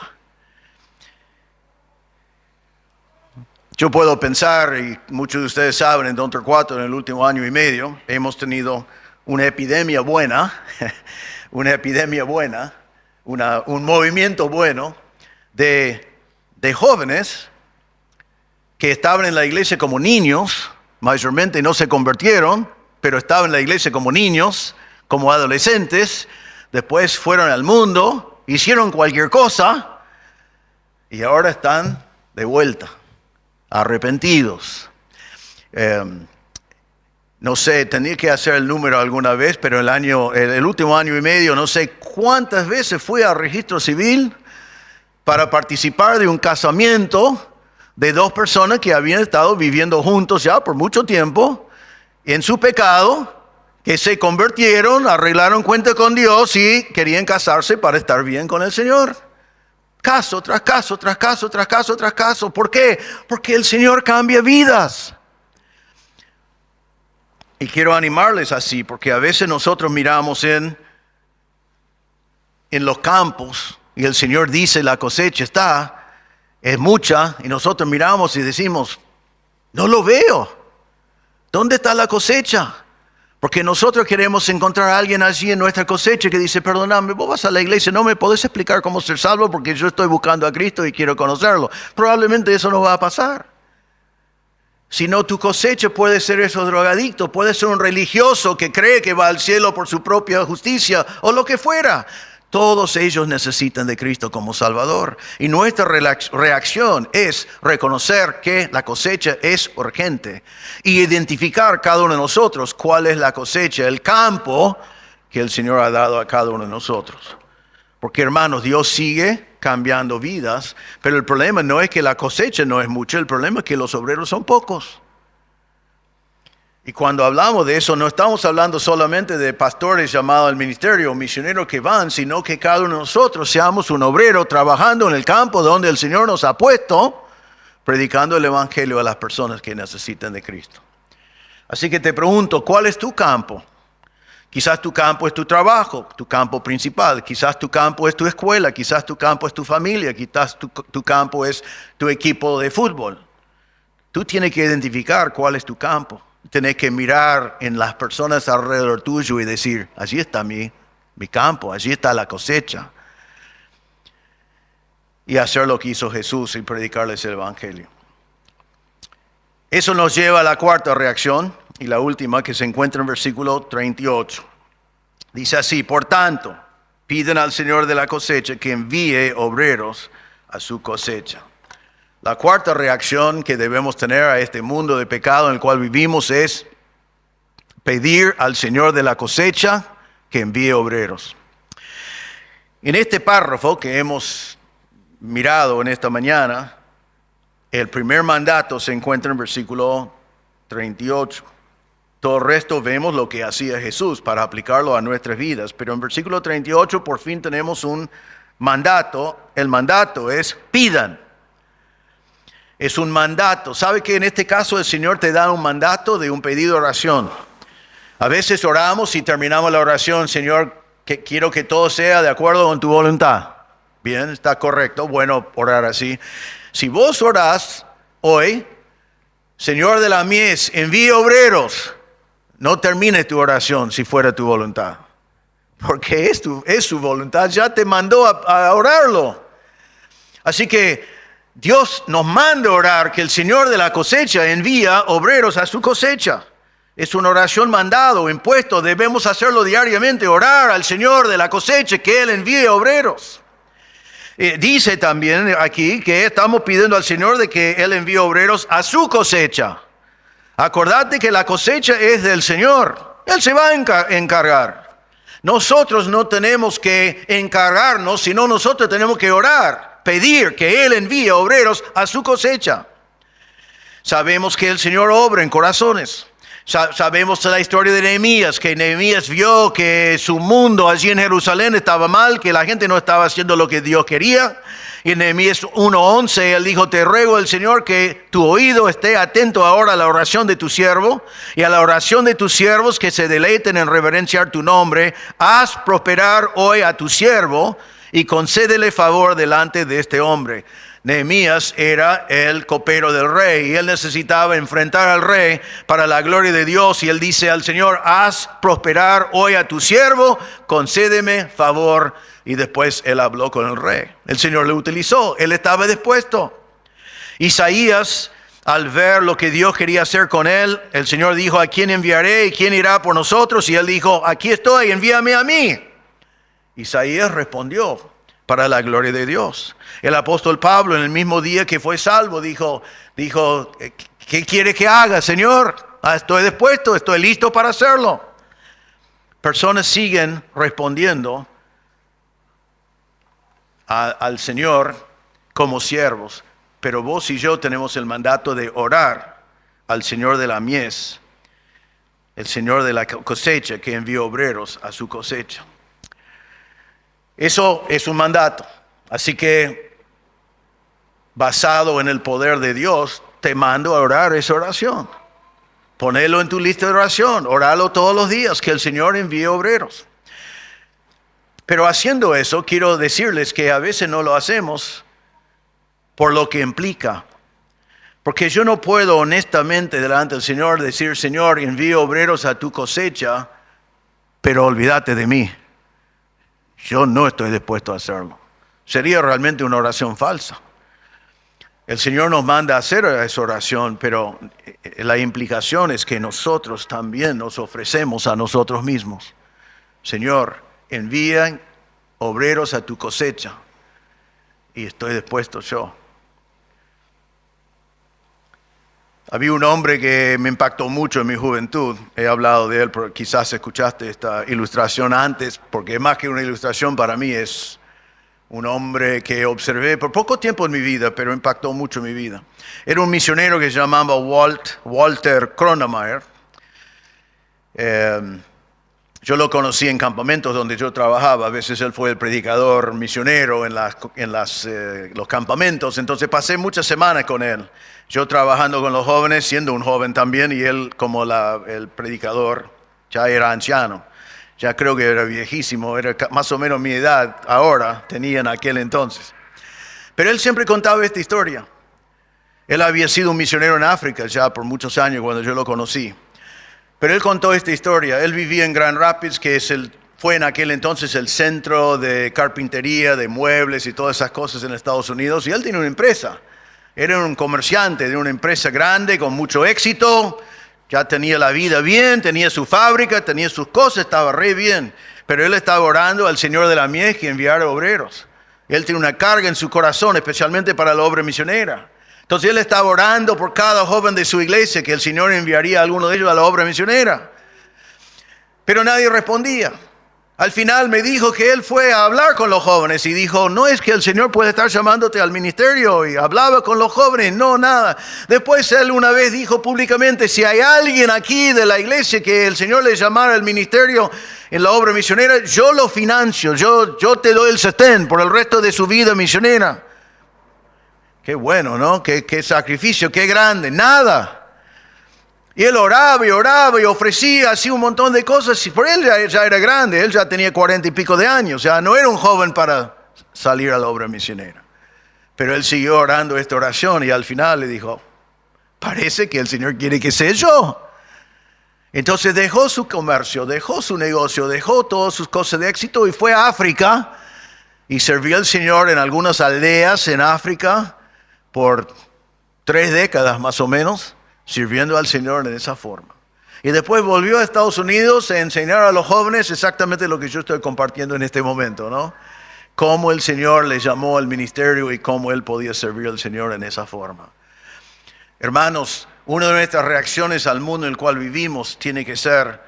Yo puedo pensar, y muchos de ustedes saben, en Don Torcuato, en el último año y medio, hemos tenido una epidemia buena, un movimiento bueno de jóvenes que estaban en la iglesia como niños, mayormente no se convirtieron, pero estaban en la iglesia como niños, como adolescentes, después fueron al mundo, hicieron cualquier cosa y ahora están de vuelta, arrepentidos. No sé, tenía que hacer el número alguna vez, pero el último año y medio, no sé cuántas veces fui al registro civil para participar de un casamiento de dos personas que habían estado viviendo juntos ya por mucho tiempo en su pecado, que se convirtieron, arreglaron cuenta con Dios y querían casarse para estar bien con el Señor. Caso tras caso, tras caso, tras caso, tras caso. ¿Por qué? Porque el Señor cambia vidas. Y quiero animarles así, porque a veces nosotros miramos en los campos y el Señor dice la cosecha es mucha, y nosotros miramos y decimos, no lo veo. ¿Dónde está la cosecha? Porque nosotros queremos encontrar a alguien allí en nuestra cosecha que dice, perdóname, vos vas a la iglesia, no me podés explicar cómo ser salvo porque yo estoy buscando a Cristo y quiero conocerlo. Probablemente eso no va a pasar. Si no, tu cosecha puede ser esos drogadictos, puede ser un religioso que cree que va al cielo por su propia justicia o lo que fuera. Todos ellos necesitan de Cristo como Salvador. Y nuestra reacción es reconocer que la cosecha es urgente y identificar cada uno de nosotros cuál es la cosecha, el campo que el Señor ha dado a cada uno de nosotros. Porque, hermanos, Dios sigue cambiando vidas, pero el problema no es que la cosecha no es mucha, el problema es que los obreros son pocos. Y cuando hablamos de eso, no estamos hablando solamente de pastores llamados al ministerio o misioneros que van, sino que cada uno de nosotros seamos un obrero trabajando en el campo donde el Señor nos ha puesto, predicando el Evangelio a las personas que necesitan de Cristo. Así que te pregunto, ¿cuál es tu campo? Quizás tu campo es tu trabajo, tu campo principal. Quizás tu campo es tu escuela, quizás tu campo es tu familia, quizás tu campo es tu equipo de fútbol. Tú tienes que identificar cuál es tu campo. Tienes que mirar en las personas alrededor tuyo y decir, allí está mi campo, allí está la cosecha. Y hacer lo que hizo Jesús y predicarles el Evangelio. Eso nos lleva a la cuarta reacción y la última que se encuentra en versículo 38. Dice así, por tanto, Piden al Señor de la cosecha que envíe obreros a su cosecha. La cuarta reacción que debemos tener a este mundo de pecado en el cual vivimos es pedir al Señor de la cosecha que envíe obreros. En este párrafo que hemos mirado en esta mañana, el primer mandato se encuentra en versículo 38. Todo el resto vemos lo que hacía Jesús para aplicarlo a nuestras vidas. Pero en versículo 38 por fin tenemos un mandato. El mandato es pidan. Es un mandato. ¿Sabe que en este caso el Señor te da un mandato de un pedido de oración? A veces oramos y terminamos la oración, Señor, que quiero que todo sea de acuerdo con tu voluntad. Bien, está correcto, bueno orar así. Si vos orás hoy, Señor de la mies, envíe obreros, no termines tu oración si fuera tu voluntad. Porque es su voluntad, ya te mandó a orarlo. Así que Dios nos manda orar que el Señor de la cosecha envía obreros a su cosecha. Es una oración mandado, impuesto, debemos hacerlo diariamente, orar al Señor de la cosecha que Él envíe obreros. Dice también aquí que estamos pidiendo al Señor de que Él envíe obreros a su cosecha. Acordate que la cosecha es del Señor, Él se va a encargar. Nosotros no tenemos que encargarnos, sino nosotros tenemos que orar, pedir que Él envíe obreros a su cosecha. Sabemos que el Señor obra en corazones. Sabemos la historia de Nehemías, que Nehemías vio que su mundo allí en Jerusalén estaba mal, que la gente no estaba haciendo lo que Dios quería. Y en Nehemías 1:11 él dijo, te ruego el Señor que tu oído esté atento ahora a la oración de tu siervo y a la oración de tus siervos que se deleiten en reverenciar tu nombre. Haz prosperar hoy a tu siervo y concédele favor delante de este hombre. Nehemías era el copero del rey y él necesitaba enfrentar al rey para la gloria de Dios. Y él dice al Señor, haz prosperar hoy a tu siervo, concédeme favor. Y después él habló con el rey. El Señor le utilizó, él estaba dispuesto. Isaías, al ver lo que Dios quería hacer con él, el Señor dijo, ¿a quién enviaré y quién irá por nosotros? Y él dijo, aquí estoy, envíame a mí. Isaías respondió, para la gloria de Dios. El apóstol Pablo, en el mismo día que fue salvo, dijo, ¿qué quiere que haga, Señor? Estoy dispuesto, estoy listo para hacerlo. Personas siguen respondiendo al Señor como siervos, pero vos y yo tenemos el mandato de orar al Señor de la mies, el Señor de la cosecha que envió obreros a su cosecha. Eso es un mandato. Así que, basado en el poder de Dios, te mando a orar esa oración. Ponelo en tu lista de oración. Oralo todos los días, que el Señor envíe obreros. Pero haciendo eso, quiero decirles que a veces no lo hacemos por lo que implica. Porque yo no puedo honestamente delante del Señor decir, Señor, envíe obreros a tu cosecha, pero olvídate de mí. Yo no estoy dispuesto a hacerlo. Sería realmente una oración falsa. El Señor nos manda a hacer esa oración, pero la implicación es que nosotros también nos ofrecemos a nosotros mismos. Señor, envía obreros a tu cosecha y estoy dispuesto yo. Había un hombre que me impactó mucho en mi juventud. He hablado de él, pero quizás escuchaste esta ilustración antes, porque más que una ilustración para mí es un hombre que observé por poco tiempo en mi vida, pero impactó mucho mi vida. Era un misionero que se llamaba Walter Cronemeyer. Yo lo conocí en campamentos donde yo trabajaba. A veces él fue el predicador misionero en los campamentos. Entonces pasé muchas semanas con él. Yo trabajando con los jóvenes, siendo un joven también, y él como el predicador, ya era anciano. Ya creo que era viejísimo, era más o menos mi edad ahora, tenía en aquel entonces. Pero él siempre contaba esta historia. Él había sido un misionero en África ya por muchos años cuando yo lo conocí. Pero él contó esta historia. Él vivía en Grand Rapids, que fue en aquel entonces el centro de carpintería, de muebles y todas esas cosas en Estados Unidos. Y él tenía una empresa. Era un comerciante de una empresa grande con mucho éxito. Ya tenía la vida bien, tenía su fábrica, tenía sus cosas, estaba re bien. Pero él estaba orando al Señor de la mies que enviara obreros. Él tiene una carga en su corazón, especialmente para la obra misionera. Entonces él estaba orando por cada joven de su iglesia, que el Señor enviaría a alguno de ellos a la obra misionera. Pero nadie respondía. Al final me dijo que él fue a hablar con los jóvenes y dijo, no es que el Señor puede estar llamándote al ministerio, y hablaba con los jóvenes, no, nada. Después él una vez dijo públicamente, si hay alguien aquí de la iglesia que el Señor le llamara al ministerio en la obra misionera, yo lo financio, yo te doy el sostén por el resto de su vida misionera. Qué bueno, ¿no? Qué sacrificio, qué grande, nada. Y él oraba y ofrecía así un montón de cosas. Y por él ya era grande, él ya tenía 40 y pico de años. O sea, no era un joven para salir a la obra misionera. Pero él siguió orando esta oración y al final le dijo, parece que el Señor quiere que sea yo. Entonces dejó su comercio, dejó su negocio, dejó todas sus cosas de éxito y fue a África y sirvió al Señor en algunas aldeas en África por 3 décadas más o menos, sirviendo al Señor en esa forma. Y después volvió a Estados Unidos a enseñar a los jóvenes exactamente lo que yo estoy compartiendo en este momento, ¿no? Cómo el Señor le llamó al ministerio y cómo él podía servir al Señor en esa forma. Hermanos, una de nuestras reacciones al mundo en el cual vivimos tiene que ser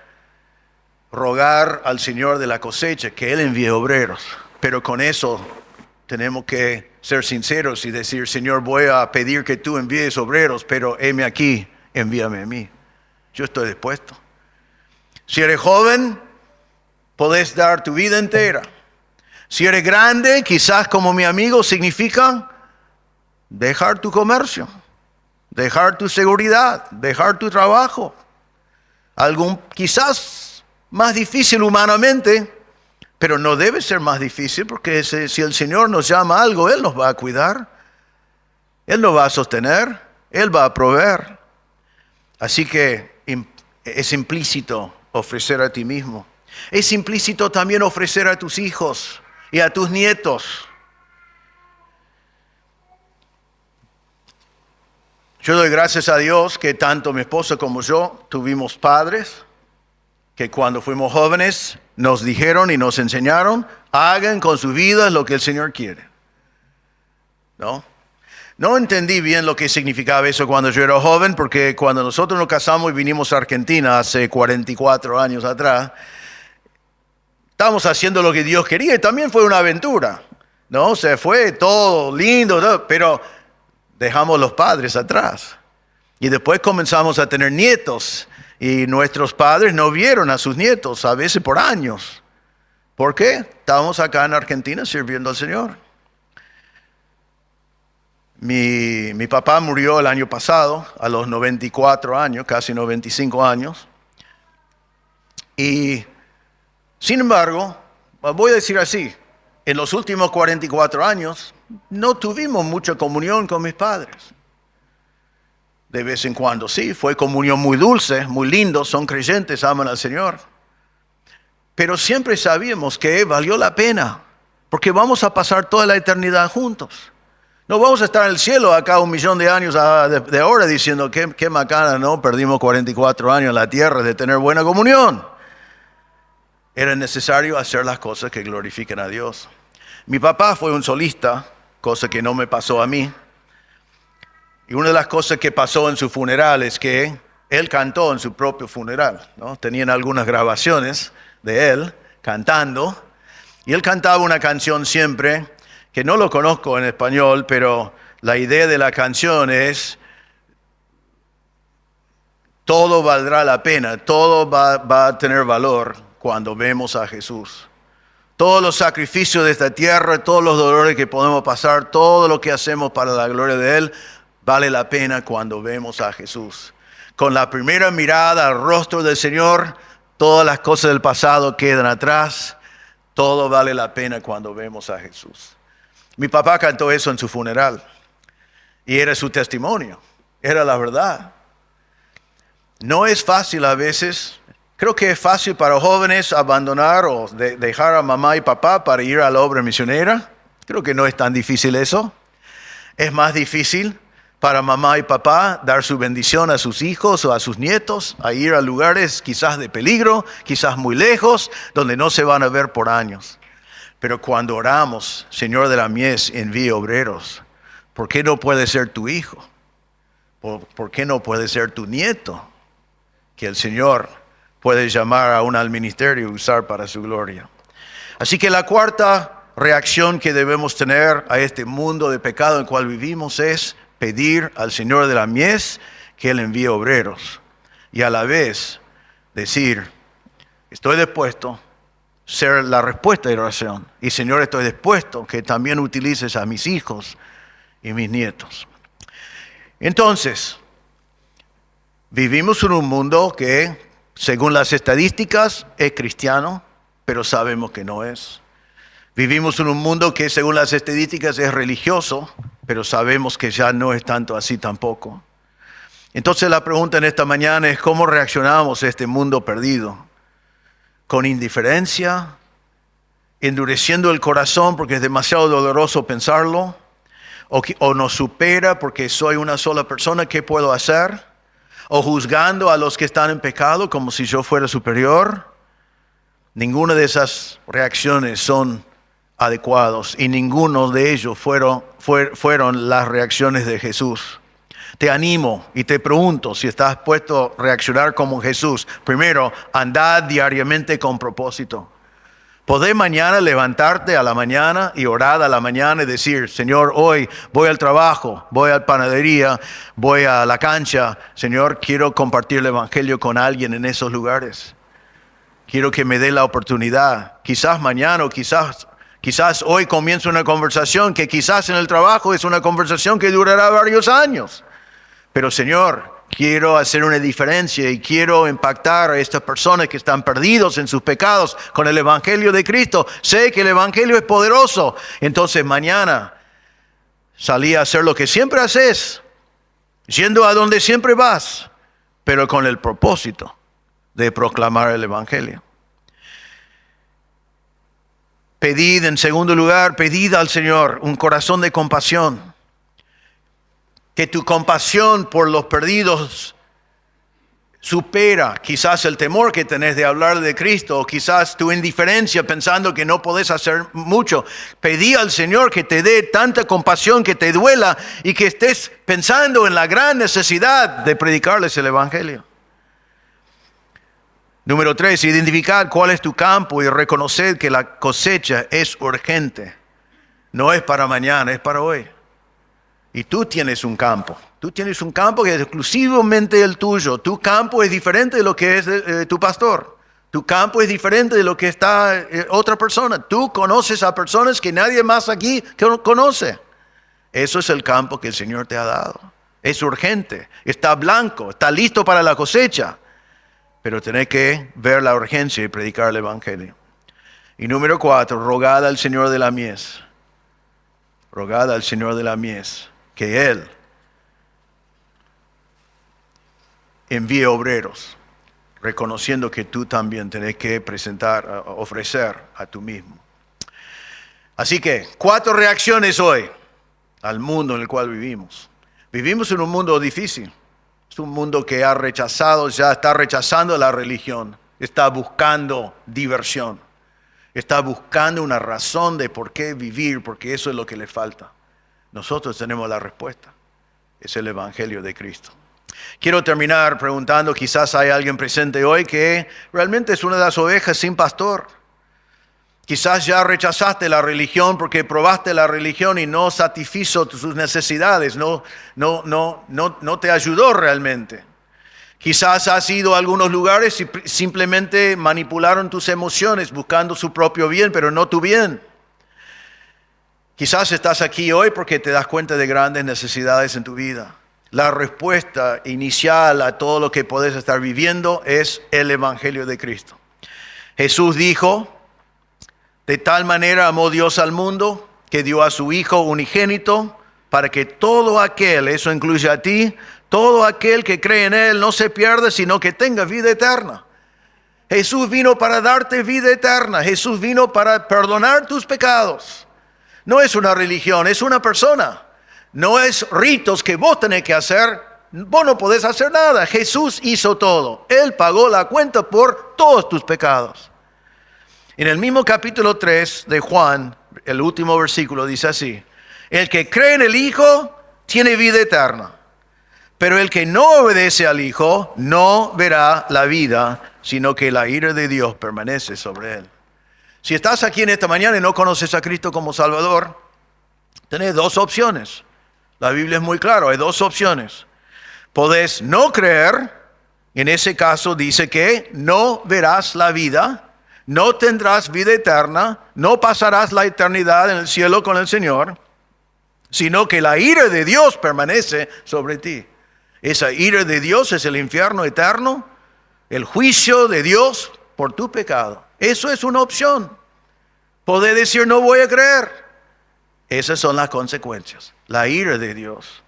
rogar al Señor de la cosecha que Él envíe obreros. Pero con eso tenemos que ser sinceros y decir, Señor, voy a pedir que tú envíes obreros, pero heme aquí, envíame a mí. Yo estoy dispuesto. Si eres joven, podés dar tu vida entera. Si eres grande, quizás como mi amigo, significa dejar tu comercio, dejar tu seguridad, dejar tu trabajo. Quizás más difícil humanamente, pero no debe ser más difícil, porque si el Señor nos llama a algo, Él nos va a cuidar, Él nos va a sostener, Él va a proveer. Así que es implícito ofrecer a ti mismo. Es implícito también ofrecer a tus hijos y a tus nietos. Yo doy gracias a Dios que tanto mi esposa como yo tuvimos padres que cuando fuimos jóvenes nos dijeron y nos enseñaron, hagan con sus vidas lo que el Señor quiere. No entendí bien lo que significaba eso cuando yo era joven, porque cuando nosotros nos casamos y vinimos a Argentina hace 44 años atrás, estábamos haciendo lo que Dios quería y también fue una aventura, ¿no? O sea, fue todo lindo, ¿no? Pero dejamos los padres atrás. Y después comenzamos a tener nietos. Y nuestros padres no vieron a sus nietos, a veces por años. ¿Por qué? Estábamos acá en Argentina sirviendo al Señor. Mi papá murió el año pasado, a los 94 años, casi 95 años. Y, sin embargo, voy a decir así, en los últimos 44 años no tuvimos mucha comunión con mis padres. De vez en cuando sí, fue comunión muy dulce, muy lindo, son creyentes, aman al Señor. Pero siempre sabíamos que valió la pena, porque vamos a pasar toda la eternidad juntos. No vamos a estar en el cielo acá 1.000.000 de años de ahora diciendo qué macana, ¿no? Perdimos 44 años en la tierra de tener buena comunión. Era necesario hacer las cosas que glorifiquen a Dios. Mi papá fue un solista, cosa que no me pasó a mí. Y una de las cosas que pasó en su funeral es que él cantó en su propio funeral, ¿no? Tenían algunas grabaciones de él cantando. Y él cantaba una canción siempre, que no lo conozco en español, pero la idea de la canción es, todo valdrá la pena, todo va a tener valor cuando vemos a Jesús. Todos los sacrificios de esta tierra, todos los dolores que podemos pasar, todo lo que hacemos para la gloria de Él, vale la pena cuando vemos a Jesús. Con la primera mirada al rostro del Señor, todas las cosas del pasado quedan atrás. Todo vale la pena cuando vemos a Jesús. Mi papá cantó eso en su funeral. Y era su testimonio. Era la verdad. No es fácil a veces. Creo que es fácil para jóvenes abandonar o dejar a mamá y papá para ir a la obra misionera. Creo que no es tan difícil eso. Es más difícil para mamá y papá dar su bendición a sus hijos o a sus nietos, a ir a lugares quizás de peligro, quizás muy lejos, donde no se van a ver por años. Pero cuando oramos, Señor de la mies, envíe obreros, ¿por qué no puede ser tu hijo? ¿Por qué no puede ser tu nieto? Que el Señor puede llamar aún al ministerio y usar para su gloria. Así que la cuarta reacción que debemos tener a este mundo de pecado en el cual vivimos es pedir al Señor de la mies que Él envíe obreros. Y a la vez decir, estoy dispuesto ser la respuesta de oración. Y Señor, estoy dispuesto que también utilices a mis hijos y mis nietos. Entonces, vivimos en un mundo que, según las estadísticas, es cristiano, pero sabemos que no es. Vivimos en un mundo que, según las estadísticas, es religioso, pero sabemos que ya no es tanto así tampoco. Entonces la pregunta en esta mañana es, ¿cómo reaccionamos a este mundo perdido? ¿Con indiferencia? ¿Endureciendo el corazón porque es demasiado doloroso pensarlo? ¿O nos supera porque soy una sola persona? ¿Qué puedo hacer? ¿O juzgando a los que están en pecado como si yo fuera superior? Ninguna de esas reacciones son adecuados y ninguno de ellos fueron las reacciones de Jesús. Te animo y te pregunto si estás dispuesto a reaccionar como Jesús. Primero, andad diariamente con propósito. Podés mañana levantarte a la mañana y orar a la mañana y decir, Señor, hoy voy al trabajo, voy a la panadería, voy a la cancha. Señor, quiero compartir el evangelio con alguien en esos lugares. Quiero que me dé la oportunidad. Quizás mañana o quizás hoy comienzo una conversación que quizás en el trabajo es una conversación que durará varios años. Pero Señor, quiero hacer una diferencia y quiero impactar a estas personas que están perdidos en sus pecados con el evangelio de Cristo. Sé que el evangelio es poderoso. Entonces mañana salí a hacer lo que siempre haces, yendo a donde siempre vas, pero con el propósito de proclamar el evangelio. Pedid, en segundo lugar, pedid al Señor un corazón de compasión. Que tu compasión por los perdidos supera quizás el temor que tenés de hablar de Cristo, o quizás tu indiferencia pensando que no podés hacer mucho. Pedí al Señor que te dé tanta compasión, que te duela y que estés pensando en la gran necesidad de predicarles el evangelio. Número 3, identificar cuál es tu campo y reconocer que la cosecha es urgente. No es para mañana, es para hoy. Y tú tienes un campo. Tú tienes un campo que es exclusivamente el tuyo. Tu campo es diferente de lo que es tu pastor. Tu campo es diferente de lo que está otra persona. Tú conoces a personas que nadie más aquí conoce. Eso es el campo que el Señor te ha dado. Es urgente, está blanco, está listo para la cosecha. Pero tenés que ver la urgencia y predicar el evangelio. Y número 4, rogad al Señor de la mies. Rogad al Señor de la mies que Él envíe obreros, reconociendo que tú también tenés que ofrecer a tú mismo. Así que 4 reacciones hoy al mundo en el cual vivimos. Vivimos en un mundo difícil. Es un mundo que ya está rechazando la religión. Está buscando diversión. Está buscando una razón de por qué vivir, porque eso es lo que le falta. Nosotros tenemos la respuesta. Es el evangelio de Cristo. Quiero terminar preguntando, quizás hay alguien presente hoy que realmente es una de las ovejas sin pastor. Quizás ya rechazaste la religión porque probaste la religión y no satisfizo sus necesidades, no te ayudó realmente. Quizás has ido a algunos lugares y simplemente manipularon tus emociones buscando su propio bien, pero no tu bien. Quizás estás aquí hoy porque te das cuenta de grandes necesidades en tu vida. La respuesta inicial a todo lo que puedes estar viviendo es el evangelio de Cristo. Jesús dijo, de tal manera amó Dios al mundo que dio a su Hijo unigénito para que todo aquel, eso incluye a ti, todo aquel que cree en Él no se pierda, sino que tenga vida eterna. Jesús vino para darte vida eterna. Jesús vino para perdonar tus pecados. No es una religión, es una persona. No es ritos que vos tenés que hacer. Vos no podés hacer nada. Jesús hizo todo. Él pagó la cuenta por todos tus pecados. En el mismo capítulo 3 de Juan, el último versículo dice así: el que cree en el Hijo tiene vida eterna, pero el que no obedece al Hijo no verá la vida, sino que la ira de Dios permanece sobre él. Si estás aquí en esta mañana y no conoces a Cristo como Salvador, tenés dos opciones. La Biblia es muy clara, hay dos opciones. Podés no creer, en ese caso dice que no verás la vida, no tendrás vida eterna, no pasarás la eternidad en el cielo con el Señor, sino que la ira de Dios permanece sobre ti. Esa ira de Dios es el infierno eterno, el juicio de Dios por tu pecado. Eso es una opción. Podés decir no voy a creer. Esas son las consecuencias. La ira de Dios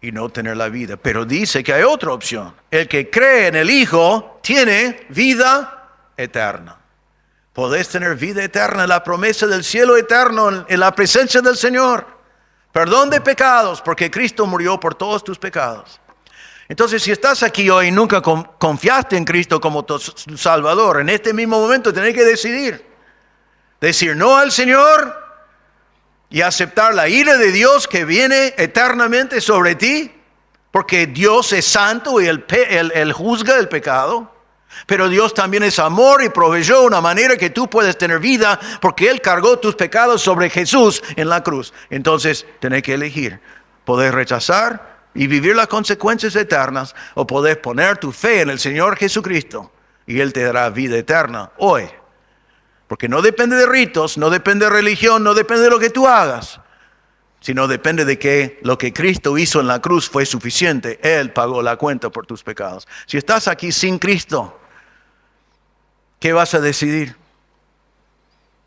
y no tener la vida. Pero dice que hay otra opción. El que cree en el Hijo tiene vida eterna. Podés tener vida eterna, la promesa del cielo eterno en la presencia del Señor. Perdón de pecados, porque Cristo murió por todos tus pecados. Entonces, si estás aquí hoy y nunca confiaste en Cristo como tu Salvador, en este mismo momento tenés que decidir. Decir no al Señor y aceptar la ira de Dios que viene eternamente sobre ti, porque Dios es santo y Él juzga el pecado. Pero Dios también es amor y proveyó una manera que tú puedes tener vida, porque Él cargó tus pecados sobre Jesús en la cruz. Entonces tenés que elegir. Podés rechazar y vivir las consecuencias eternas, o podés poner tu fe en el Señor Jesucristo y Él te dará vida eterna hoy. Porque no depende de ritos, no depende de religión, no depende de lo que tú hagas, sino depende de que lo que Cristo hizo en la cruz fue suficiente. Él pagó la cuenta por tus pecados. Si estás aquí sin Cristo, ¿qué vas a decidir?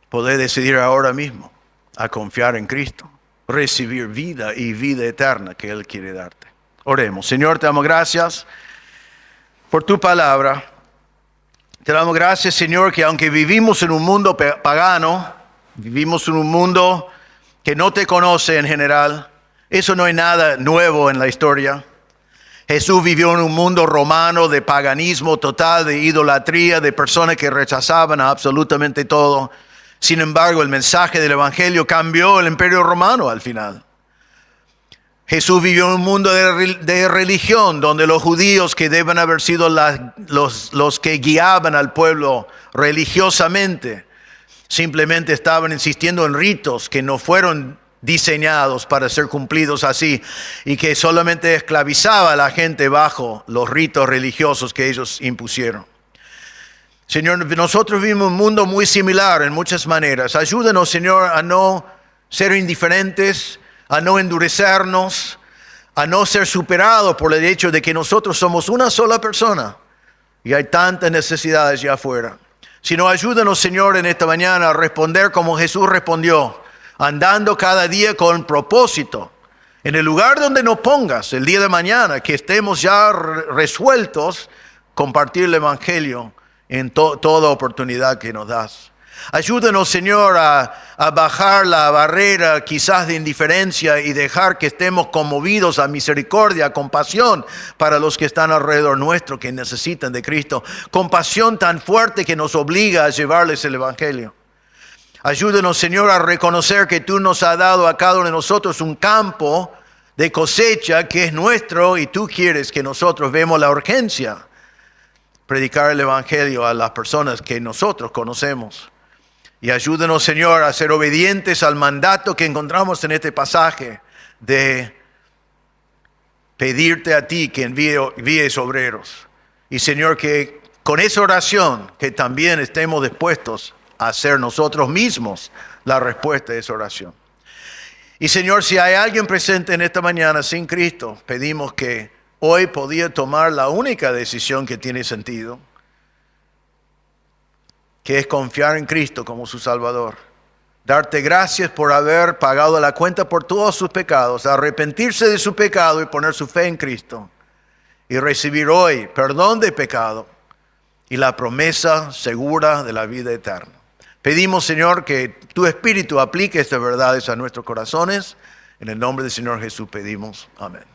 Podés decidir ahora mismo a confiar en Cristo, recibir vida y vida eterna que Él quiere darte. Oremos. Señor, te damos gracias por tu palabra. Te damos gracias, Señor, que aunque vivimos en un mundo pagano, vivimos en un mundo que no te conoce en general, eso no es nada nuevo en la historia. Jesús vivió en un mundo romano de paganismo total, de idolatría, de personas que rechazaban a absolutamente todo. Sin embargo, el mensaje del Evangelio cambió el Imperio Romano al final. Jesús vivió en un mundo de religión, donde los judíos, que deben haber sido los que guiaban al pueblo religiosamente, simplemente estaban insistiendo en ritos que no fueron diseñados para ser cumplidos así, y que solamente esclavizaba a la gente bajo los ritos religiosos que ellos impusieron. Señor, nosotros vivimos un mundo muy similar en muchas maneras. Ayúdanos, Señor, a no ser indiferentes, a no endurecernos, a no ser superados por el hecho de que nosotros somos una sola persona y hay tantas necesidades allá afuera. Sino ayúdanos, Señor, en esta mañana a responder como Jesús respondió, andando cada día con propósito. En el lugar donde nos pongas el día de mañana, que estemos ya resueltos compartir el Evangelio en toda oportunidad que nos das. Ayúdanos, Señor, a bajar la barrera quizás de indiferencia y dejar que estemos conmovidos a misericordia, a compasión para los que están alrededor nuestro, que necesitan de Cristo. Compasión tan fuerte que nos obliga a llevarles el Evangelio. Ayúdanos, Señor, a reconocer que tú nos has dado a cada uno de nosotros un campo de cosecha que es nuestro, y tú quieres que nosotros vemos la urgencia. Predicar el Evangelio a las personas que nosotros conocemos. Y ayúdanos, Señor, a ser obedientes al mandato que encontramos en este pasaje de pedirte a ti que envíes obreros. Y, Señor, que con esa oración que también estemos dispuestos a hacer nosotros mismos la respuesta a esa oración. Y, Señor, si hay alguien presente en esta mañana sin Cristo, pedimos que hoy podía tomar la única decisión que tiene sentido, que es confiar en Cristo como su Salvador. Darte gracias por haber pagado la cuenta por todos sus pecados, arrepentirse de su pecado y poner su fe en Cristo. Y recibir hoy perdón de pecado y la promesa segura de la vida eterna. Pedimos, Señor, que tu Espíritu aplique estas verdades a nuestros corazones En el nombre del Señor Jesús pedimos. Amén.